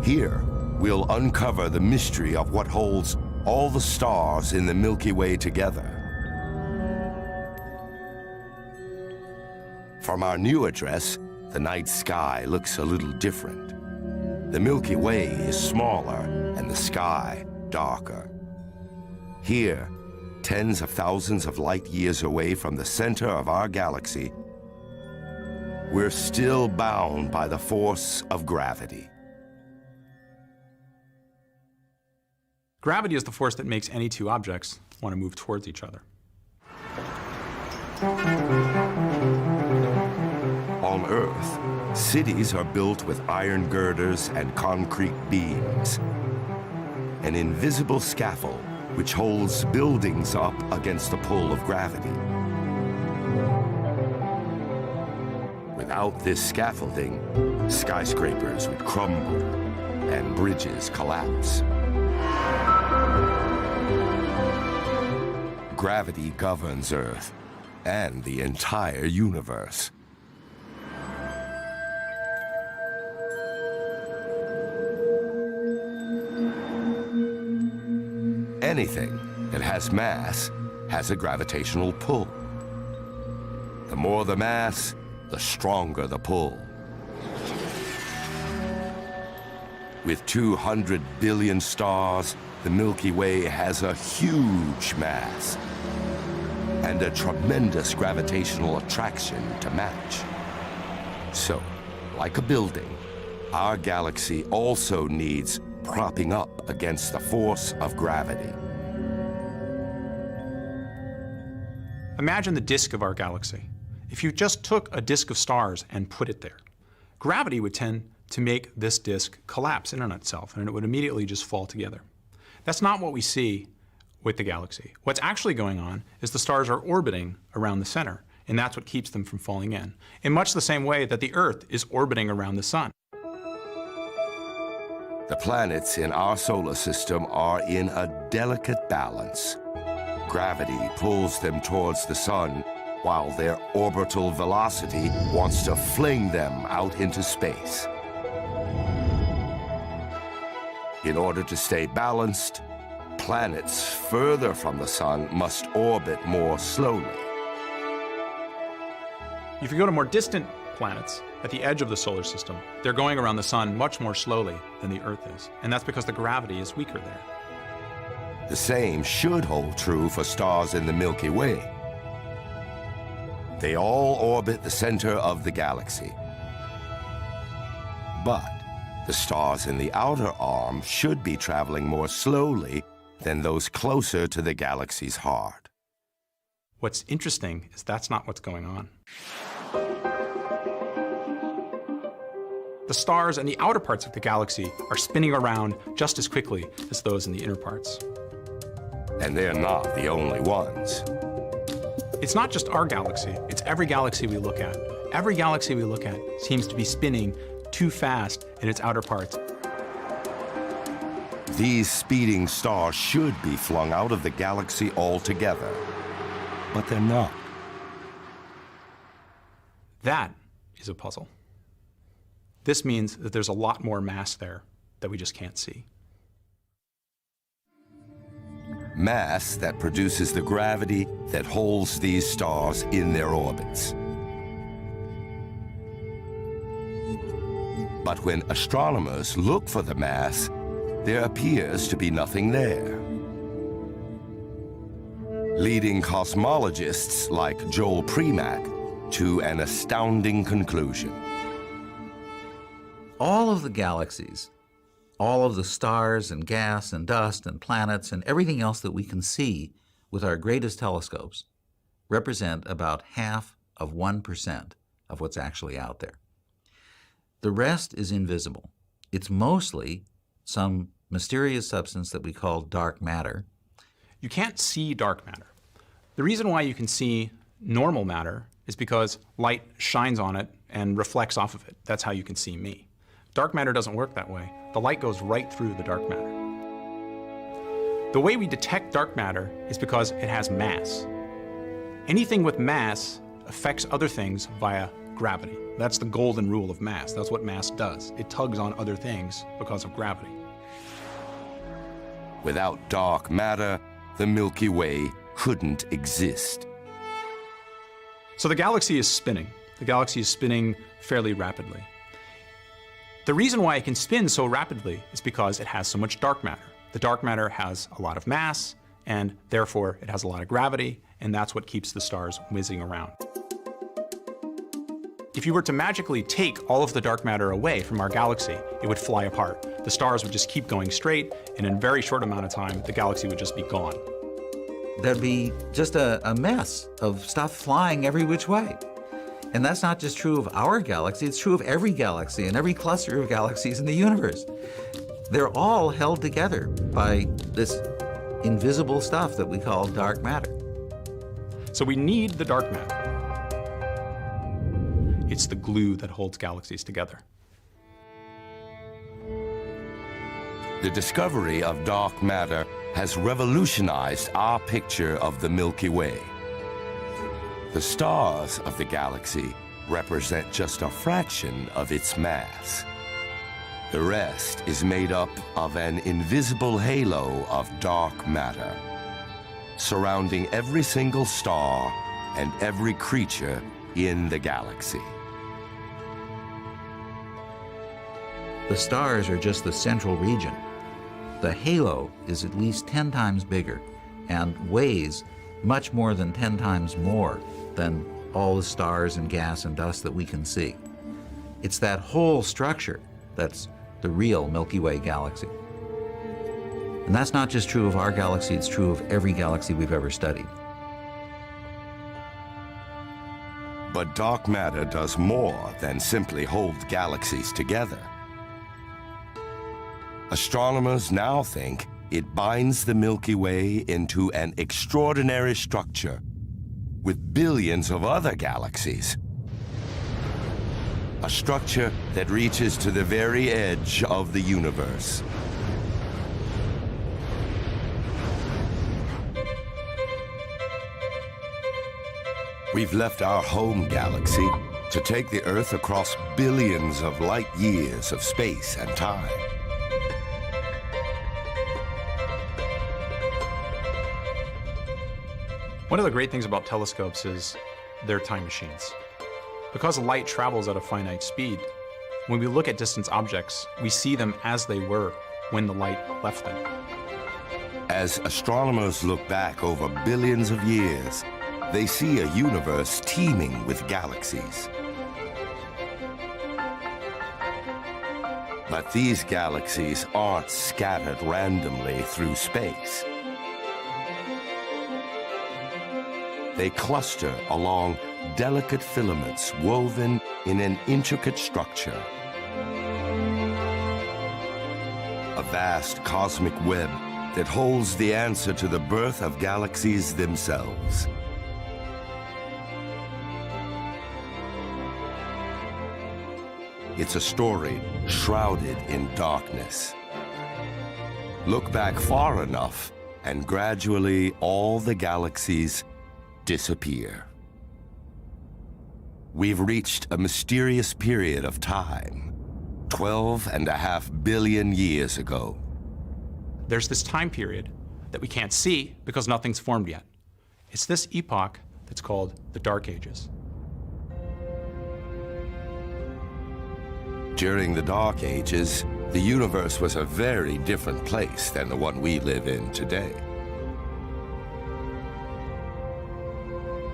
Here, we'll uncover the mystery of what holds all the stars in the Milky Way together. From our new address, the night sky looks a little different. The Milky Way is smaller and the sky darker. Here, tens of thousands of light years away from the center of our galaxy, we're still bound by the force of gravity. Gravity is the force that makes any two objects want to move towards each other. On Earth, cities are built with iron girders and concrete beams. An invisible scaffold which holds buildings up against the pull of gravity. Without this scaffolding, skyscrapers would crumble and bridges collapse. Gravity governs Earth and the entire universe. Anything that has mass has a gravitational pull. The more the mass, the stronger the pull. With 200 billion stars, the Milky Way has a huge mass and a tremendous gravitational attraction to match. So, like a building, our galaxy also needs propping up against the force of gravity. Imagine the disk of our galaxy. If you just took a disk of stars and put it there, gravity would tend to make this disk collapse in on itself, and it would immediately just fall together. That's not what we see with the galaxy. What's actually going on is the stars are orbiting around the center, and that's what keeps them from falling in much the same way that the Earth is orbiting around the sun. The planets in our solar system are in a delicate balance. Gravity pulls them towards the sun, while their orbital velocity wants to fling them out into space. In order to stay balanced, planets further from the sun must orbit more slowly. If you go to more distant planets at the edge of the solar system, they're going around the sun much more slowly than the Earth is, and that's because the gravity is weaker there. The same should hold true for stars in the Milky Way. They all orbit the center of the galaxy. But the stars in the outer arm should be traveling more slowly than those closer to the galaxy's heart. What's interesting is that's not what's going on. The stars in the outer parts of the galaxy are spinning around just as quickly as those in the inner parts. And they're not the only ones. It's not just our galaxy, it's every galaxy we look at. Every galaxy we look at seems to be spinning too fast in its outer parts. These speeding stars should be flung out of the galaxy altogether, but they're not. That is a puzzle. This means that there's a lot more mass there that we just can't see. Mass that produces the gravity that holds these stars in their orbits. But when astronomers look for the mass, there appears to be nothing there. Leading cosmologists like Joel Premack to an astounding conclusion. All of the galaxies, all of the stars and gas and dust and planets and everything else that we can see with our greatest telescopes represent about 0.5% of what's actually out there. The rest is invisible. It's mostly some mysterious substance that we call dark matter. You can't see dark matter. The reason why you can see normal matter is because light shines on it and reflects off of it. That's how you can see me. Dark matter doesn't work that way. The light goes right through the dark matter. The way we detect dark matter is because it has mass. Anything with mass affects other things via gravity. That's the golden rule of mass. That's what mass does. It tugs on other things because of gravity. Without dark matter, the Milky Way couldn't exist. So the galaxy is spinning. The galaxy is spinning fairly rapidly. The reason why it can spin so rapidly is because it has so much dark matter. The dark matter has a lot of mass, and therefore it has a lot of gravity, and that's what keeps the stars whizzing around. If you were to magically take all of the dark matter away from our galaxy, it would fly apart. The stars would just keep going straight, and in a very short amount of time, the galaxy would just be gone. There'd be just a mess of stuff flying every which way. And that's not just true of our galaxy, it's true of every galaxy and every cluster of galaxies in the universe. They're all held together by this invisible stuff that we call dark matter. So we need the dark matter. It's the glue that holds galaxies together. The discovery of dark matter has revolutionized our picture of the Milky Way. The stars of the galaxy represent just a fraction of its mass. The rest is made up of an invisible halo of dark matter, surrounding every single star and every creature in the galaxy. The stars are just the central region. The halo is at least 10 times bigger and weighs much more than 10 times more than all the stars and gas and dust that we can see. It's that whole structure that's the real Milky Way galaxy. And that's not just true of our galaxy, it's true of every galaxy we've ever studied. But dark matter does more than simply hold galaxies together. Astronomers now think it binds the Milky Way into an extraordinary structure with billions of other galaxies. A structure that reaches to the very edge of the universe. We've left our home galaxy to take the Earth across billions of light years of space and time. One of the great things about telescopes is they're time machines. Because light travels at a finite speed, when we look at distant objects, we see them as they were when the light left them. As astronomers look back over billions of years, they see a universe teeming with galaxies. But these galaxies aren't scattered randomly through space. They cluster along delicate filaments woven in an intricate structure. A vast cosmic web that holds the answer to the birth of galaxies themselves. It's a story shrouded in darkness. Look back far enough, and gradually all the galaxies disappear. We've reached a mysterious period of time, 12.5 billion years ago. There's this time period that we can't see because nothing's formed yet. It's this epoch that's called the Dark Ages. During the Dark Ages, the universe was a very different place than the one we live in today.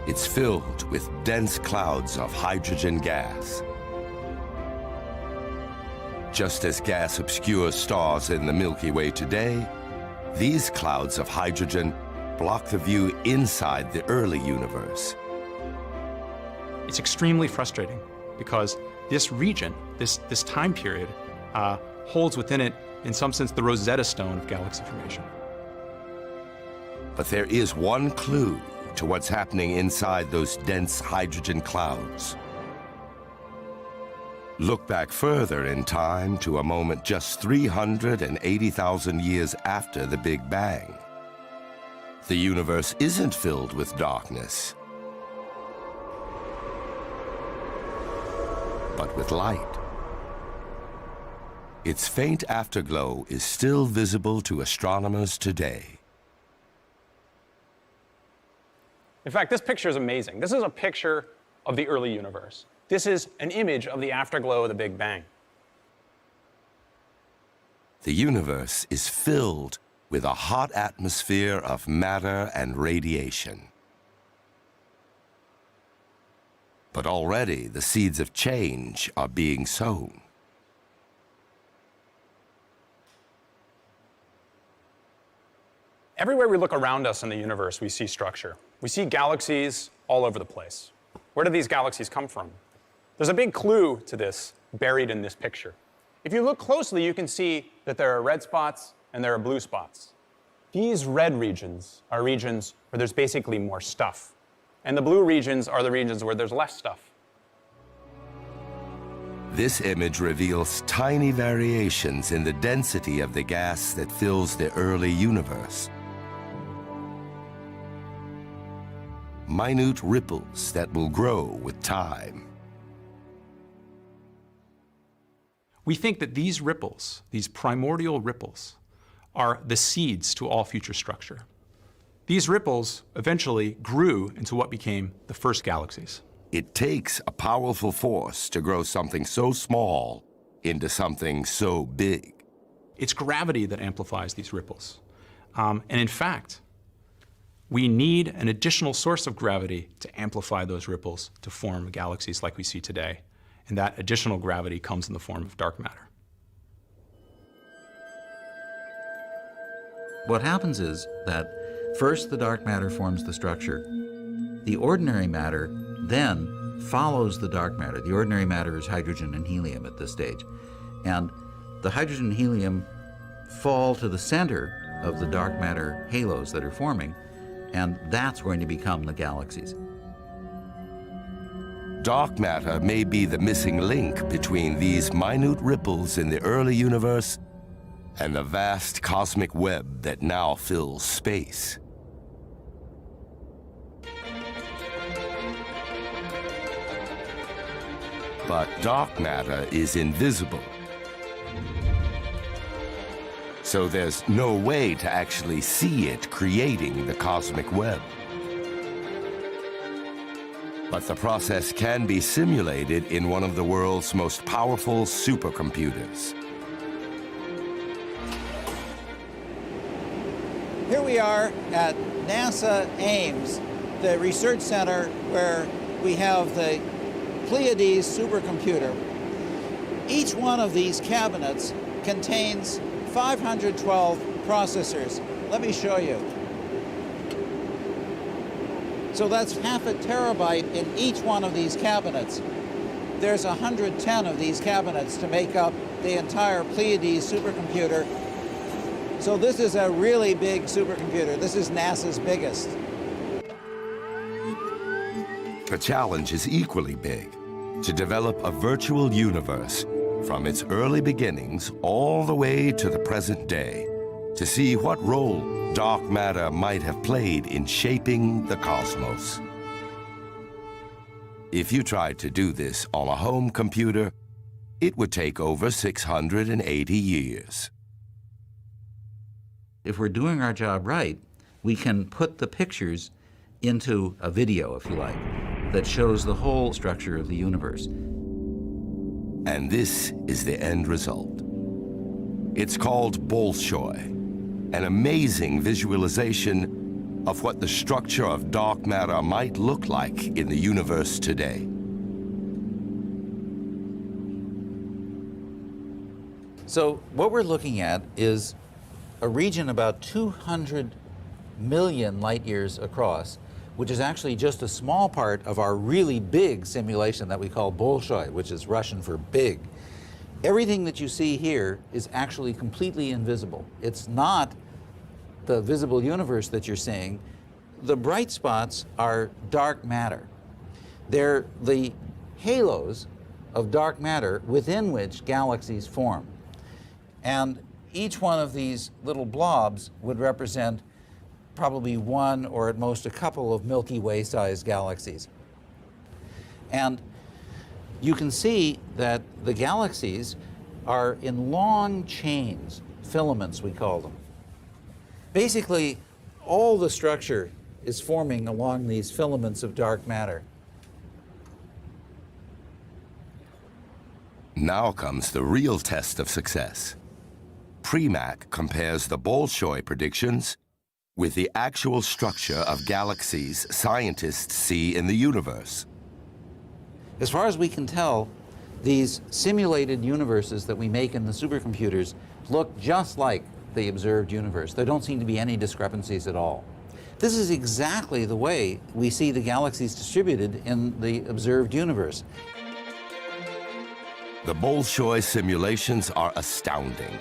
It's filled with dense clouds of hydrogen gas. Just as gas obscures stars in the Milky Way today, these clouds of hydrogen block the view inside the early universe. It's extremely frustrating because this region, this time period, holds within it, in some sense, the Rosetta Stone of galaxy formation. But there is one clue to what's happening inside those dense hydrogen clouds. Look back further in time to a moment just 380,000 years after the Big Bang. The universe isn't filled with darkness, but with light. Its faint afterglow is still visible to astronomers today. In fact, this picture is amazing. This is a picture of the early universe. This is an image of the afterglow of the Big Bang. The universe is filled with a hot atmosphere of matter and radiation. But already the seeds of change are being sown. Everywhere we look around us in the universe, we see structure. We see galaxies all over the place. Where do these galaxies come from? There's a big clue to this buried in this picture. If you look closely, you can see that there are red spots and there are blue spots. These red regions are regions where there's basically more stuff. And the blue regions are the regions where there's less stuff. This image reveals tiny variations in the density of the gas that fills the early universe. Minute ripples that will grow with time. We think that these ripples, these primordial ripples, are the seeds to all future structure. These ripples eventually grew into what became the first galaxies. It takes a powerful force to grow something so small into something so big? It's gravity that amplifies these ripples. And in fact, we need an additional source of gravity to amplify those ripples to form galaxies like we see today. And that additional gravity comes in the form of dark matter. What happens is that first the dark matter forms the structure. The ordinary matter then follows the dark matter. The ordinary matter is hydrogen and helium at this stage. And the hydrogen and helium fall to the center of the dark matter halos that are forming, and that's going to become the galaxies. Dark matter may be the missing link between these minute ripples in the early universe and the vast cosmic web that now fills space. But dark matter is invisible. So there's no way to actually see it creating the cosmic web. But the process can be simulated in one of the world's most powerful supercomputers. Here we are at NASA Ames, the research center where we have the Pleiades supercomputer. Each one of these cabinets contains 512 processors. Let me show you. So that's half a terabyte in each one of these cabinets. There's 110 of these cabinets to make up the entire Pleiades supercomputer. So this is a really big supercomputer. This is NASA's biggest. The challenge is equally big: to develop a virtual universe from its early beginnings all the way to the present day, to see what role dark matter might have played in shaping the cosmos. If you tried to do this on a home computer, it would take over 680 years. If we're doing our job right, we can put the pictures into a video, if you like, that shows the whole structure of the universe. And this is the end result. It's called Bolshoi, an amazing visualization of what the structure of dark matter might look like in the universe today. So what we're looking at is a region about 200 million light years across, which is actually just a small part of our really big simulation that we call Bolshoi, which is Russian for big. Everything that you see here is actually completely invisible. It's not the visible universe that you're seeing. The bright spots are dark matter. They're the halos of dark matter within which galaxies form. And each one of these little blobs would represent probably one or at most a couple of Milky Way-sized galaxies. And you can see that the galaxies are in long chains, filaments we call them. Basically, all the structure is forming along these filaments of dark matter. Now comes the real test of success. PREMAC compares the Bolshoi predictions with the actual structure of galaxies scientists see in the universe. As far as we can tell, these simulated universes that we make in the supercomputers look just like the observed universe. There don't seem to be any discrepancies at all. This is exactly the way we see the galaxies distributed in the observed universe. The Bolshoi simulations are astounding.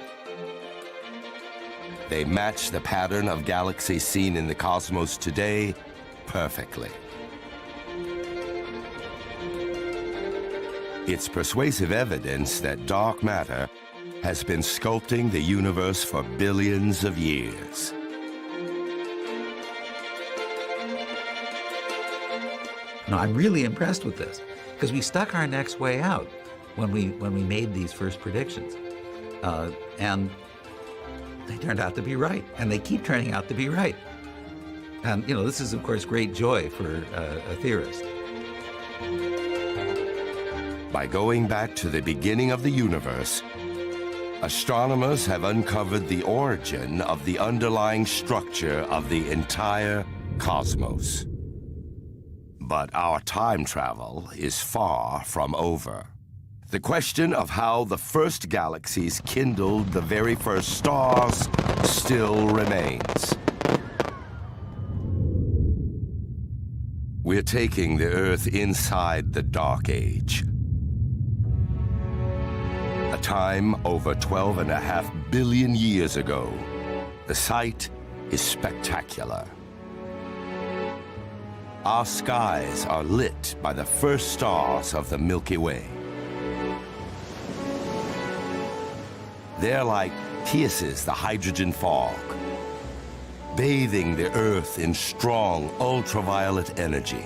They match the pattern of galaxies seen in the cosmos today perfectly. It's persuasive evidence that dark matter has been sculpting the universe for billions of years. Now, I'm really impressed with this, because we stuck our necks way out when we made these first predictions. And they turned out to be right, and they keep turning out to be right. And, you know, this is, of course, great joy for a theorist. By going back to the beginning of the universe, astronomers have uncovered the origin of the underlying structure of the entire cosmos. But our time travel is far from over. The question of how the first galaxies kindled the very first stars still remains. We're taking the Earth inside the Dark Age, a time over 12.5 billion years ago. The sight is spectacular. Our skies are lit by the first stars of the Milky Way. They're like Tia's the hydrogen fog, bathing the Earth in strong ultraviolet energy.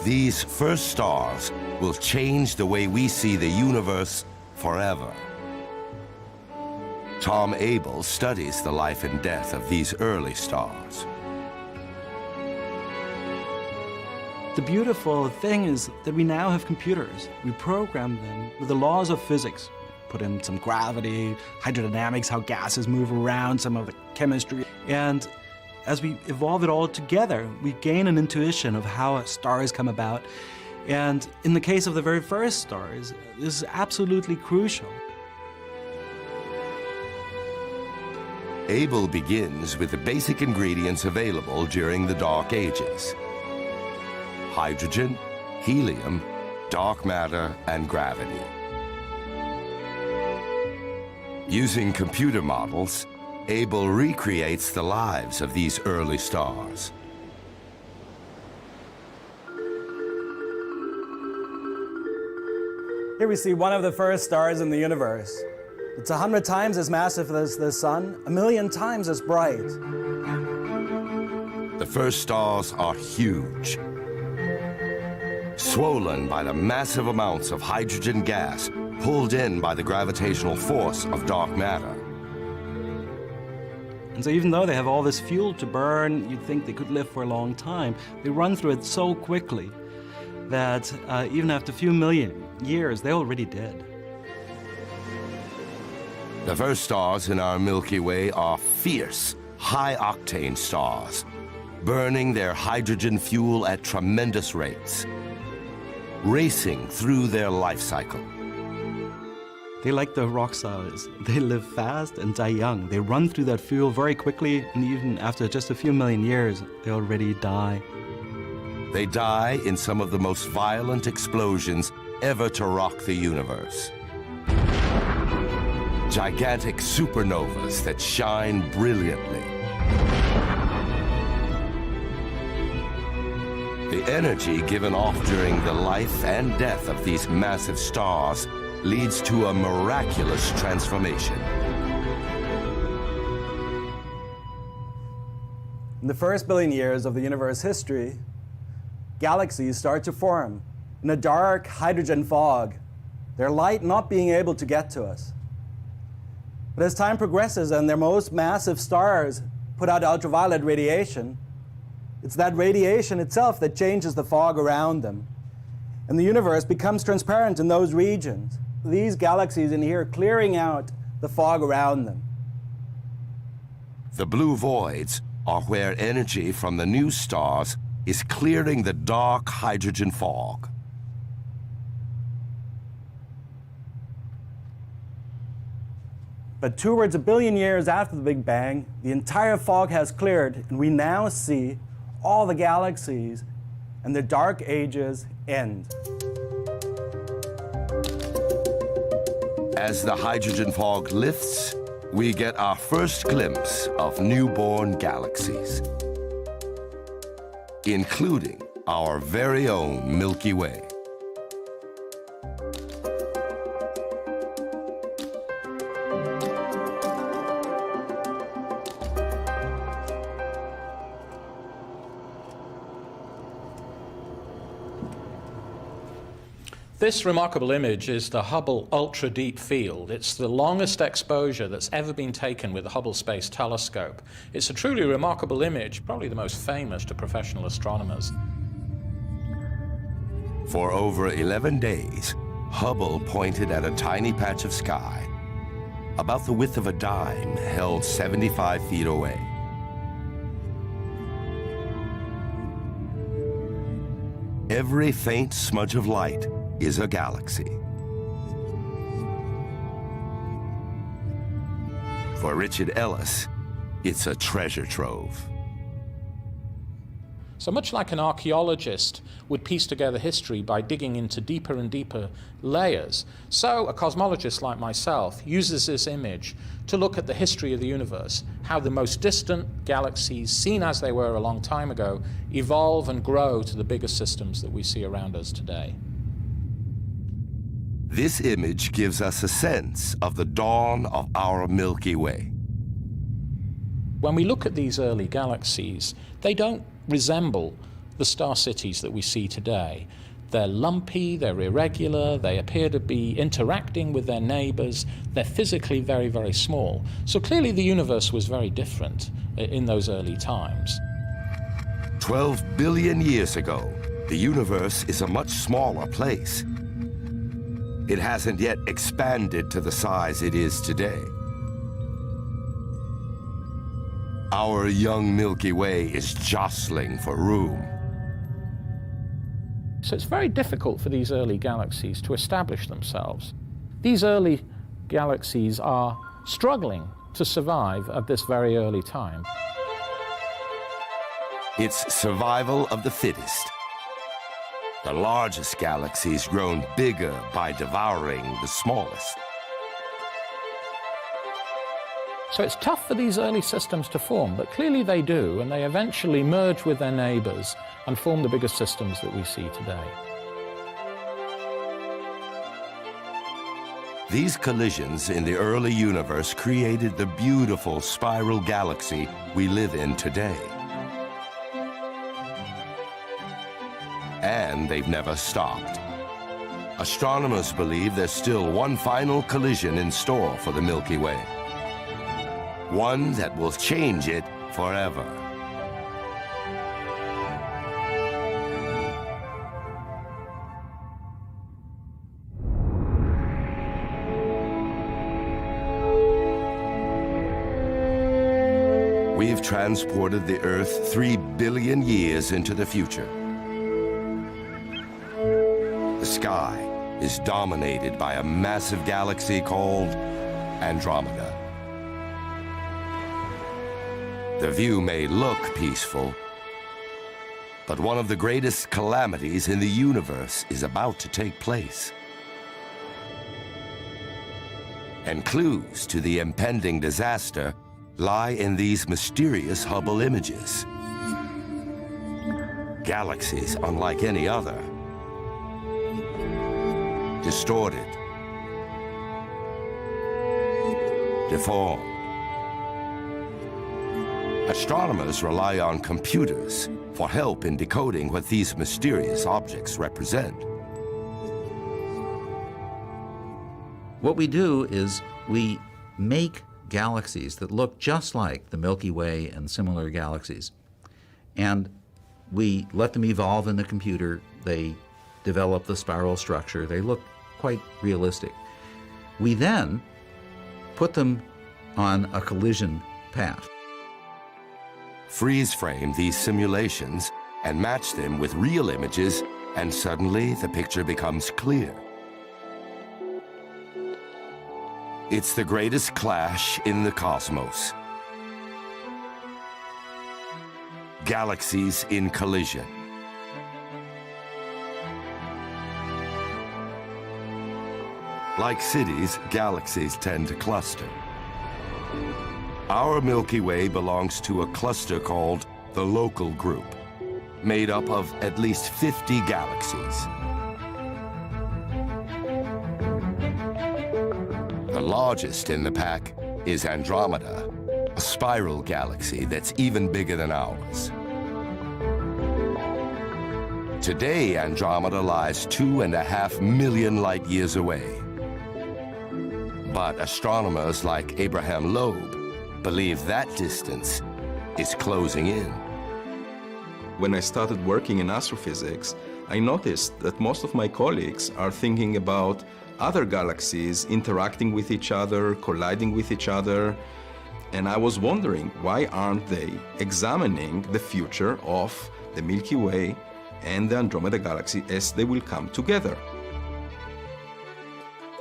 These first stars will change the way we see the universe forever. Tom Abel studies the life and death of these early stars. The beautiful thing is that we now have computers. We program them with the laws of physics. Put in some gravity, hydrodynamics, how gases move around, some of the chemistry. And as we evolve it all together, we gain an intuition of how stars come about. And in the case of the very first stars, this is absolutely crucial. Abel begins with the basic ingredients available during the Dark Ages: hydrogen, helium, dark matter, and gravity. Using computer models, Abel recreates the lives of these early stars. Here we see one of the first stars in the universe. It's 100 times as massive as the sun, 1,000,000 times as bright. The first stars are huge, swollen by the massive amounts of hydrogen gas pulled in by the gravitational force of dark matter. And so even though they have all this fuel to burn, you'd think they could live for a long time, they run through it so quickly that even after a few million years, they're already dead. The first stars in our Milky Way are fierce, high-octane stars, burning their hydrogen fuel at tremendous rates, racing through their life cycle. They like the rock stars. They live fast and die young. They run through that fuel very quickly, and even after just a few million years, they already die. They die in some of the most violent explosions ever to rock the universe. Gigantic supernovas that shine brilliantly. The energy given off during the life and death of these massive stars leads to a miraculous transformation. In the first billion years of the universe history, galaxies start to form in a dark hydrogen fog, their light not being able to get to us. But as time progresses and their most massive stars put out ultraviolet radiation, it's that radiation itself that changes the fog around them. And the universe becomes transparent in those regions. These galaxies in here clearing out the fog around them. The blue voids are where energy from the new stars is clearing the dark hydrogen fog. But towards 1 billion years after the Big Bang, the entire fog has cleared, and we now see all the galaxies and the dark ages end. As the hydrogen fog lifts, we get our first glimpse of newborn galaxies, including our very own Milky Way. This remarkable image is the Hubble Ultra Deep Field. It's the longest exposure that's ever been taken with the Hubble Space Telescope. It's a truly remarkable image, probably the most famous to professional astronomers. For over 11 days, Hubble pointed at a tiny patch of sky, about the width of a dime, held 75 feet away. Every faint smudge of light is a galaxy. For Richard Ellis, it's a treasure trove. So much like an archaeologist would piece together history by digging into deeper and deeper layers, so a cosmologist like myself uses this image to look at the history of the universe, how the most distant galaxies, seen as they were a long time ago, evolve and grow to the bigger systems that we see around us today. This image gives us a sense of the dawn of our Milky Way. When we look at these early galaxies, they don't resemble the star cities that we see today. They're lumpy, they're irregular, they appear to be interacting with their neighbors, they're physically very, very small. So clearly the universe was very different in those early times. 12 billion years ago, the universe is a much smaller place. It hasn't yet expanded to the size it is today. Our young Milky Way is jostling for room. So it's very difficult for these early galaxies to establish themselves. These early galaxies are struggling to survive at this very early time. It's survival of the fittest. The largest galaxies grown bigger by devouring the smallest. So it's tough for these early systems to form, but clearly they do, and they eventually merge with their neighbors and form the bigger systems that we see today. These collisions in the early universe created the beautiful spiral galaxy we live in today. And they've never stopped. Astronomers believe there's still one final collision in store for the Milky Way. One that will change it forever. We've transported the Earth 3 billion years into the future. The sky is dominated by a massive galaxy called Andromeda. The view may look peaceful, but one of the greatest calamities in the universe is about to take place. And clues to the impending disaster lie in these mysterious Hubble images. Galaxies unlike any other. Distorted. Deformed. Astronomers rely on computers for help in decoding what these mysterious objects represent. What we do is we make galaxies that look just like the Milky Way and similar galaxies, and we let them evolve in the computer. They develop the spiral structure. They look quite realistic. We then put them on a collision path. Freeze frame these simulations and match them with real images, and suddenly the picture becomes clear. It's the greatest clash in the cosmos. Galaxies in collision. Like cities, galaxies tend to cluster. Our Milky Way belongs to a cluster called the Local Group, made up of at least 50 galaxies. The largest in the pack is Andromeda, a spiral galaxy that's even bigger than ours. Today, Andromeda lies 2.5 million light years away. But astronomers like Abraham Loeb believe that distance is closing in. When I started working in astrophysics, I noticed that most of my colleagues are thinking about other galaxies interacting with each other, colliding with each other, and I was wondering, why aren't they examining the future of the Milky Way and the Andromeda Galaxy as they will come together?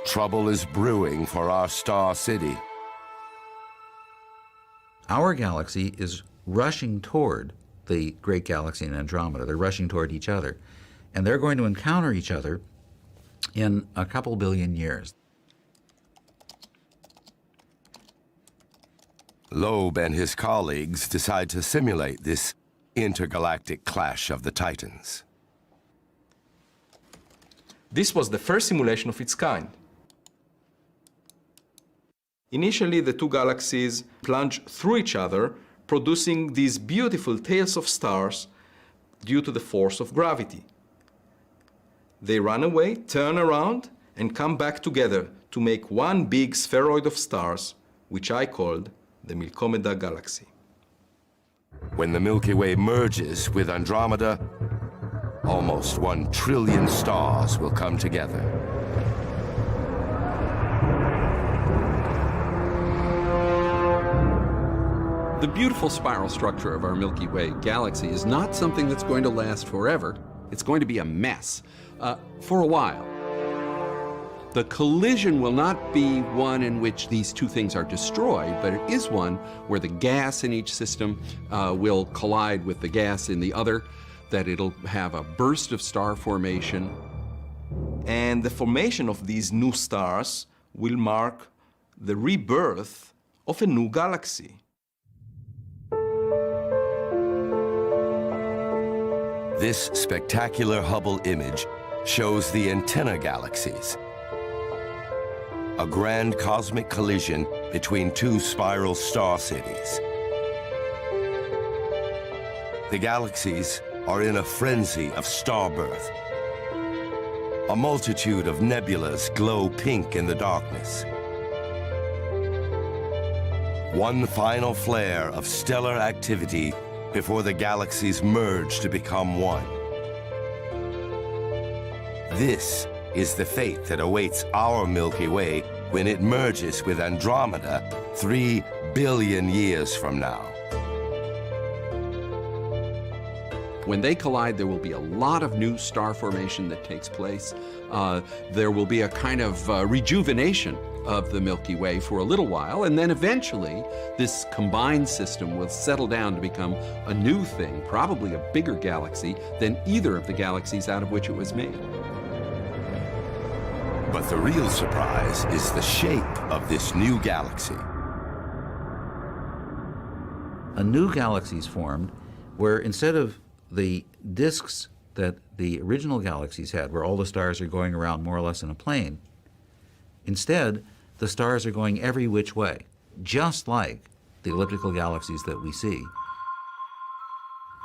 Trouble is brewing for our star city. Our galaxy is rushing toward the great galaxy in Andromeda. They're rushing toward each other. And they're going to encounter each other in a couple billion years. Loeb and his colleagues decide to simulate this intergalactic clash of the Titans. This was the first simulation of its kind. Initially, the two galaxies plunge through each other, producing these beautiful tails of stars due to the force of gravity. They run away, turn around, and come back together to make one big spheroid of stars, which I called the Milkomeda Galaxy. When the Milky Way merges with Andromeda, almost 1 trillion stars will come together. The beautiful spiral structure of our Milky Way galaxy is not something that's going to last forever. It's going to be a mess for a while. The collision will not be one in which these two things are destroyed, but it is one where the gas in each system will collide with the gas in the other, that it'll have a burst of star formation. And the formation of these new stars will mark the rebirth of a new galaxy. This spectacular Hubble image shows the antenna galaxies, a grand cosmic collision between two spiral star cities. The galaxies are in a frenzy of star birth. A multitude of nebulas glow pink in the darkness. One final flare of stellar activity before the galaxies merge to become one. This is the fate that awaits our Milky Way when it merges with Andromeda 3 billion years from now. When they collide, there will be a lot of new star formation that takes place. There will be a kind of rejuvenation of the Milky Way for a little while, and then eventually this combined system will settle down to become a new thing, probably a bigger galaxy than either of the galaxies out of which it was made. But the real surprise is the shape of this new galaxy. A new galaxy is formed where instead of the disks that the original galaxies had, where all the stars are going around more or less in a plane, instead, the stars are going every which way, just like the elliptical galaxies that we see.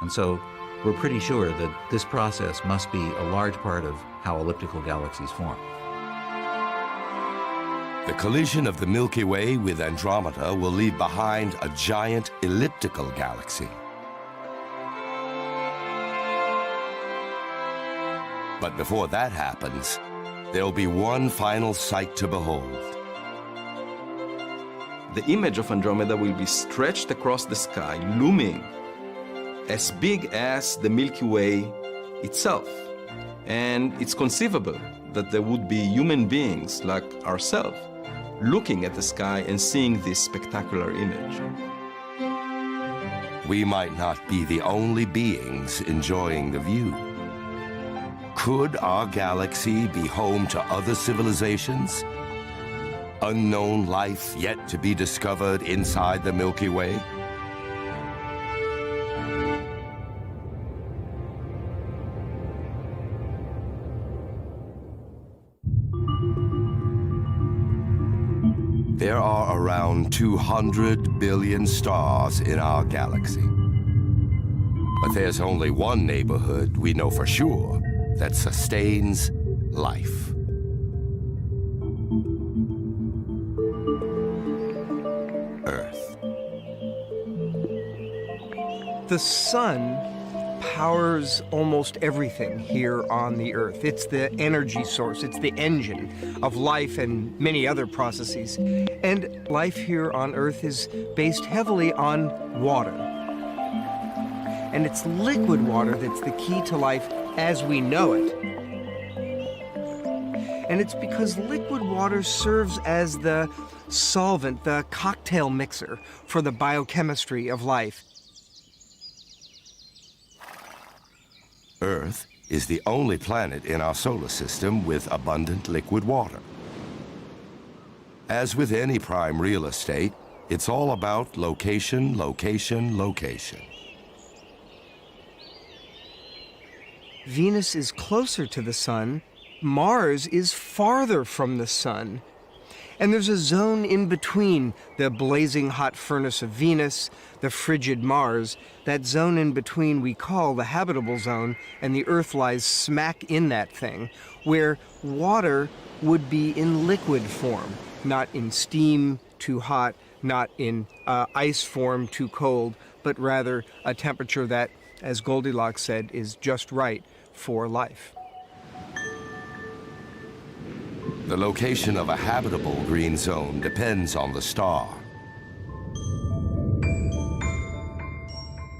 And so we're pretty sure that this process must be a large part of how elliptical galaxies form. The collision of the Milky Way with Andromeda will leave behind a giant elliptical galaxy. But before that happens, there'll be one final sight to behold. The image of Andromeda will be stretched across the sky, looming as big as the Milky Way itself. And it's conceivable that there would be human beings like ourselves looking at the sky and seeing this spectacular image. We might not be the only beings enjoying the view. Could our galaxy be home to other civilizations? Unknown life yet to be discovered inside the Milky Way? There are around 200 billion stars in our galaxy. But there's only one neighborhood we know for sure that sustains life. Earth. The sun powers almost everything here on the Earth. It's the energy source, it's the engine of life and many other processes. And life here on Earth is based heavily on water. And it's liquid water that's the key to life as we know it. And it's because liquid water serves as the solvent, the cocktail mixer for the biochemistry of life. Earth is the only planet in our solar system with abundant liquid water. As with any prime real estate, it's all about location, location, location. Venus is closer to the sun. Mars is farther from the sun. And there's a zone in between the blazing hot furnace of Venus, the frigid Mars. That zone in between we call the habitable zone, and the Earth lies smack in that thing, where water would be in liquid form, not in steam, too hot, not in ice form, too cold, but rather a temperature that, as Goldilocks said, is just right for life. The location of a habitable green zone depends on the star.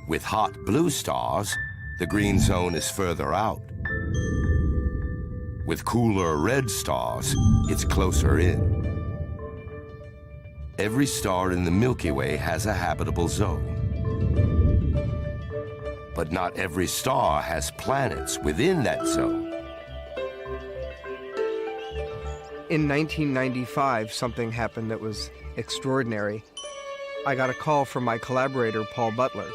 With hot blue stars, the green zone is further out. With cooler red stars, it's closer in. Every star in the Milky Way has a habitable zone. But not every star has planets within that zone. In 1995, something happened that was extraordinary. I got a call from my collaborator, Paul Butler,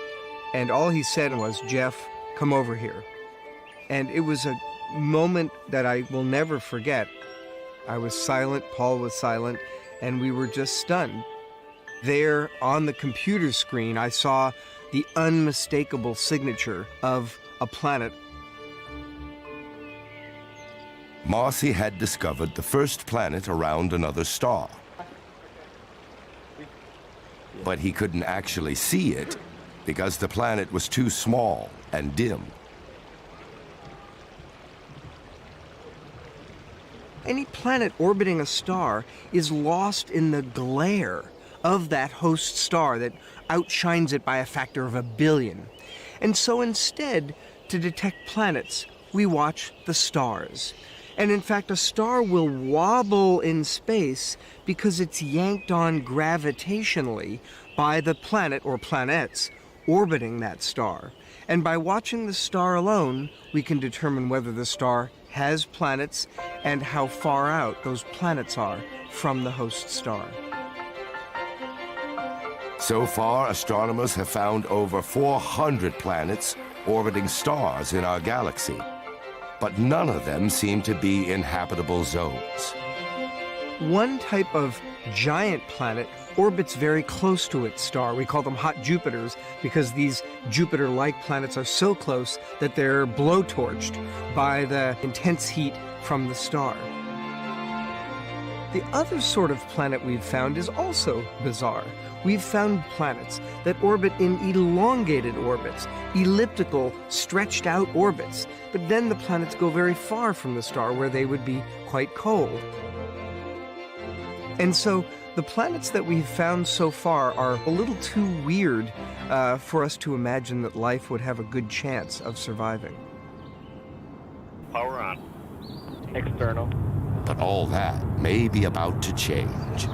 and all he said was, "Jeff, come over here." And it was a moment that I will never forget. I was silent, Paul was silent, and we were just stunned. There on the computer screen, I saw the unmistakable signature of a planet. Marcy had discovered the first planet around another star. But he couldn't actually see it because the planet was too small and dim. Any planet orbiting a star is lost in the glare of that host star that outshines it by a factor of 1 billion. And so instead, to detect planets, we watch the stars. And in fact, a star will wobble in space because it's yanked on gravitationally by the planet or planets orbiting that star. And by watching the star alone, we can determine whether the star has planets and how far out those planets are from the host star. So far, astronomers have found over 400 planets orbiting stars in our galaxy, but none of them seem to be in habitable zones. One type of giant planet orbits very close to its star. We call them hot Jupiters because these Jupiter-like planets are so close that they're blowtorched by the intense heat from the star. The other sort of planet we've found is also bizarre. We've found planets that orbit in elongated orbits, elliptical, stretched out orbits, but then the planets go very far from the star where they would be quite cold. And so the planets that we've found so far are a little too weird for us to imagine that life would have a good chance of surviving. Power on. External. But all that may be about to change.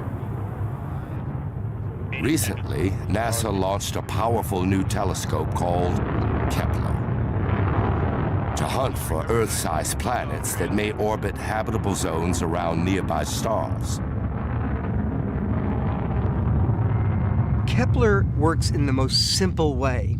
Recently, NASA launched a powerful new telescope called Kepler to hunt for Earth-sized planets that may orbit habitable zones around nearby stars. Kepler works in the most simple way.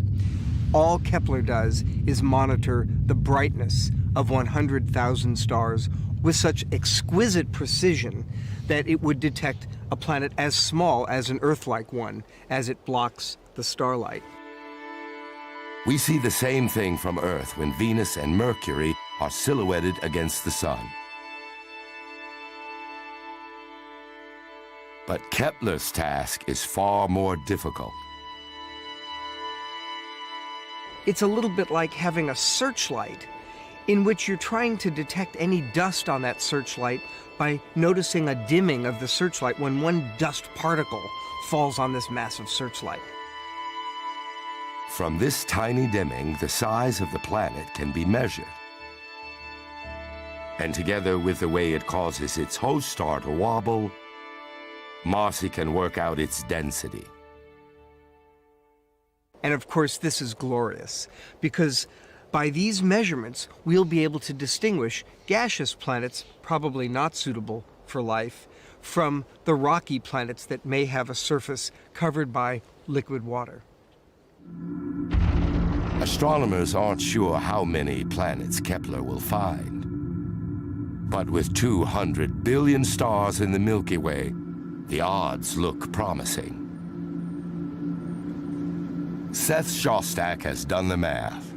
All Kepler does is monitor the brightness of 100,000 stars with such exquisite precision that it would detect a planet as small as an Earth-like one as it blocks the starlight. We see the same thing from Earth when Venus and Mercury are silhouetted against the sun. But Kepler's task is far more difficult. It's a little bit like having a searchlight in which you're trying to detect any dust on that searchlight by noticing a dimming of the searchlight when one dust particle falls on this massive searchlight. From this tiny dimming, the size of the planet can be measured. And together with the way it causes its host star to wobble, Marcy can work out its density. And of course, this is glorious, because by these measurements, we'll be able to distinguish gaseous planets, probably not suitable for life, from the rocky planets that may have a surface covered by liquid water. Astronomers aren't sure how many planets Kepler will find. But with 200 billion stars in the Milky Way, the odds look promising. Seth Shostak has done the math.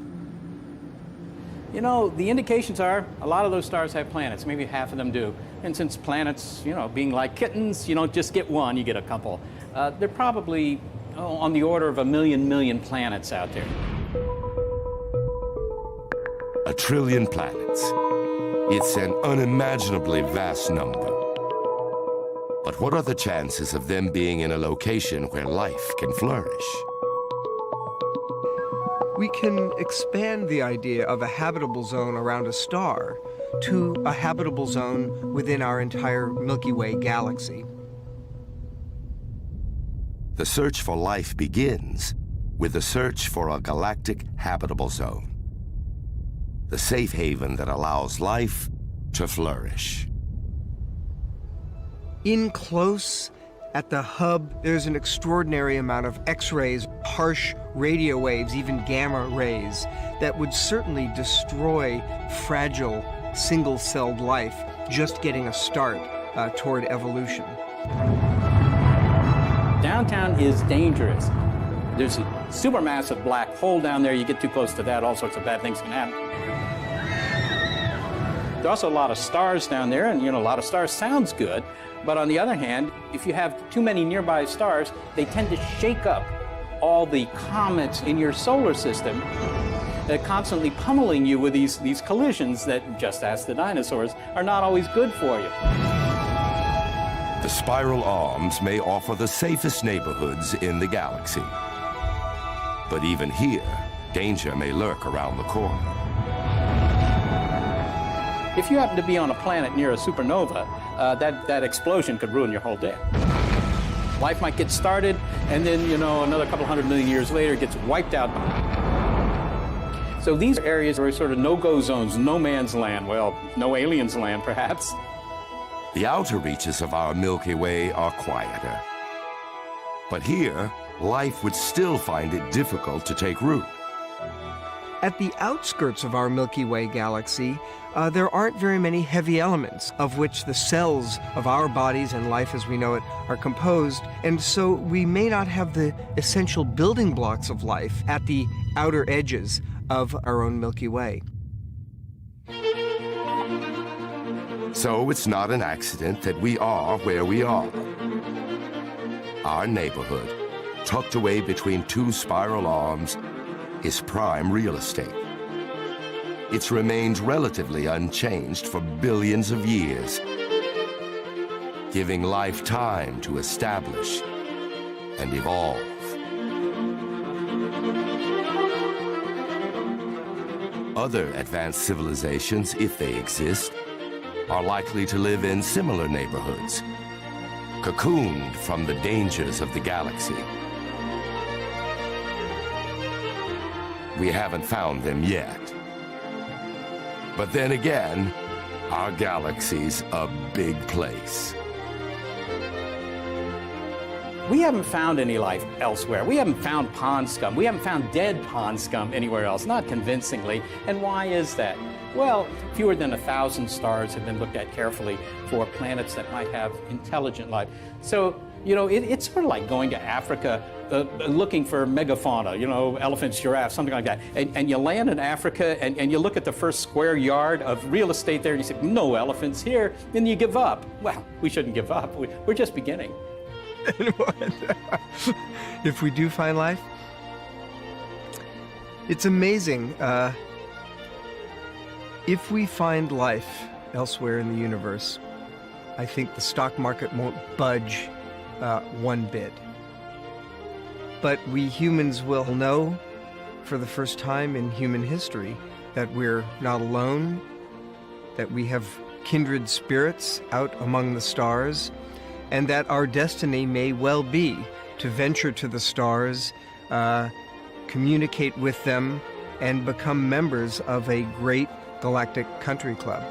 You know, the indications are a lot of those stars have planets, maybe half of them do. And since planets, you know, being like kittens, you don't just get one, you get a couple. They're probably on the order of a million planets out there. 1 trillion planets. It's an unimaginably vast number. But what are the chances of them being in a location where life can flourish? We can expand the idea of a habitable zone around a star to a habitable zone within our entire Milky Way galaxy. The search for life begins with the search for a galactic habitable zone, the safe haven that allows life to flourish. In close, at the hub, there's an extraordinary amount of X-rays, harsh radio waves, even gamma rays, that would certainly destroy fragile, single-celled life just getting a start toward evolution. Downtown is dangerous. There's a supermassive black hole down there. You get too close to that, all sorts of bad things can happen. There are also a lot of stars down there, and you know, a lot of stars sounds good. But on the other hand, if you have too many nearby stars, they tend to shake up all the comets in your solar system. They're constantly pummeling you with these collisions that, just ask the dinosaurs, are not always good for you. The spiral arms may offer the safest neighborhoods in the galaxy. But even here, danger may lurk around the corner. If you happen to be on a planet near a supernova, that explosion could ruin your whole day. Life might get started, and then, you know, another couple 100 million years later, it gets wiped out. So these areas are sort of no-go zones, no man's land. Well, no alien's land, perhaps. The outer reaches of our Milky Way are quieter. But here, life would still find it difficult to take root. At the outskirts of our Milky Way galaxy, there aren't very many heavy elements of which the cells of our bodies and life as we know it are composed, and so we may not have the essential building blocks of life at the outer edges of our own Milky Way. So it's not an accident that we are where we are. Our neighborhood, tucked away between two spiral arms, is prime real estate. It's remained relatively unchanged for billions of years, giving life time to establish and evolve. Other advanced civilizations, if they exist, are likely to live in similar neighborhoods, cocooned from the dangers of the galaxy. We haven't found them yet. But then again, our galaxy's a big place. We haven't found any life elsewhere. We haven't found pond scum. We haven't found dead pond scum anywhere else, not convincingly. And why is that? Well, fewer than 1,000 stars have been looked at carefully for planets that might have intelligent life. So, you know, it's sort of like going to Africa looking for megafauna, you know, elephants, giraffes, something like that. And you land in Africa and you look at the first square yard of real estate there and you say, no elephants here, then you give up. Well, we shouldn't give up. We're just beginning. If we do find life, It's amazing. If we find life elsewhere in the universe, I think the stock market won't budge one bit. But we humans will know for the first time in human history that we're not alone, that we have kindred spirits out among the stars, and that our destiny may well be to venture to the stars, communicate with them, and become members of a great galactic country club.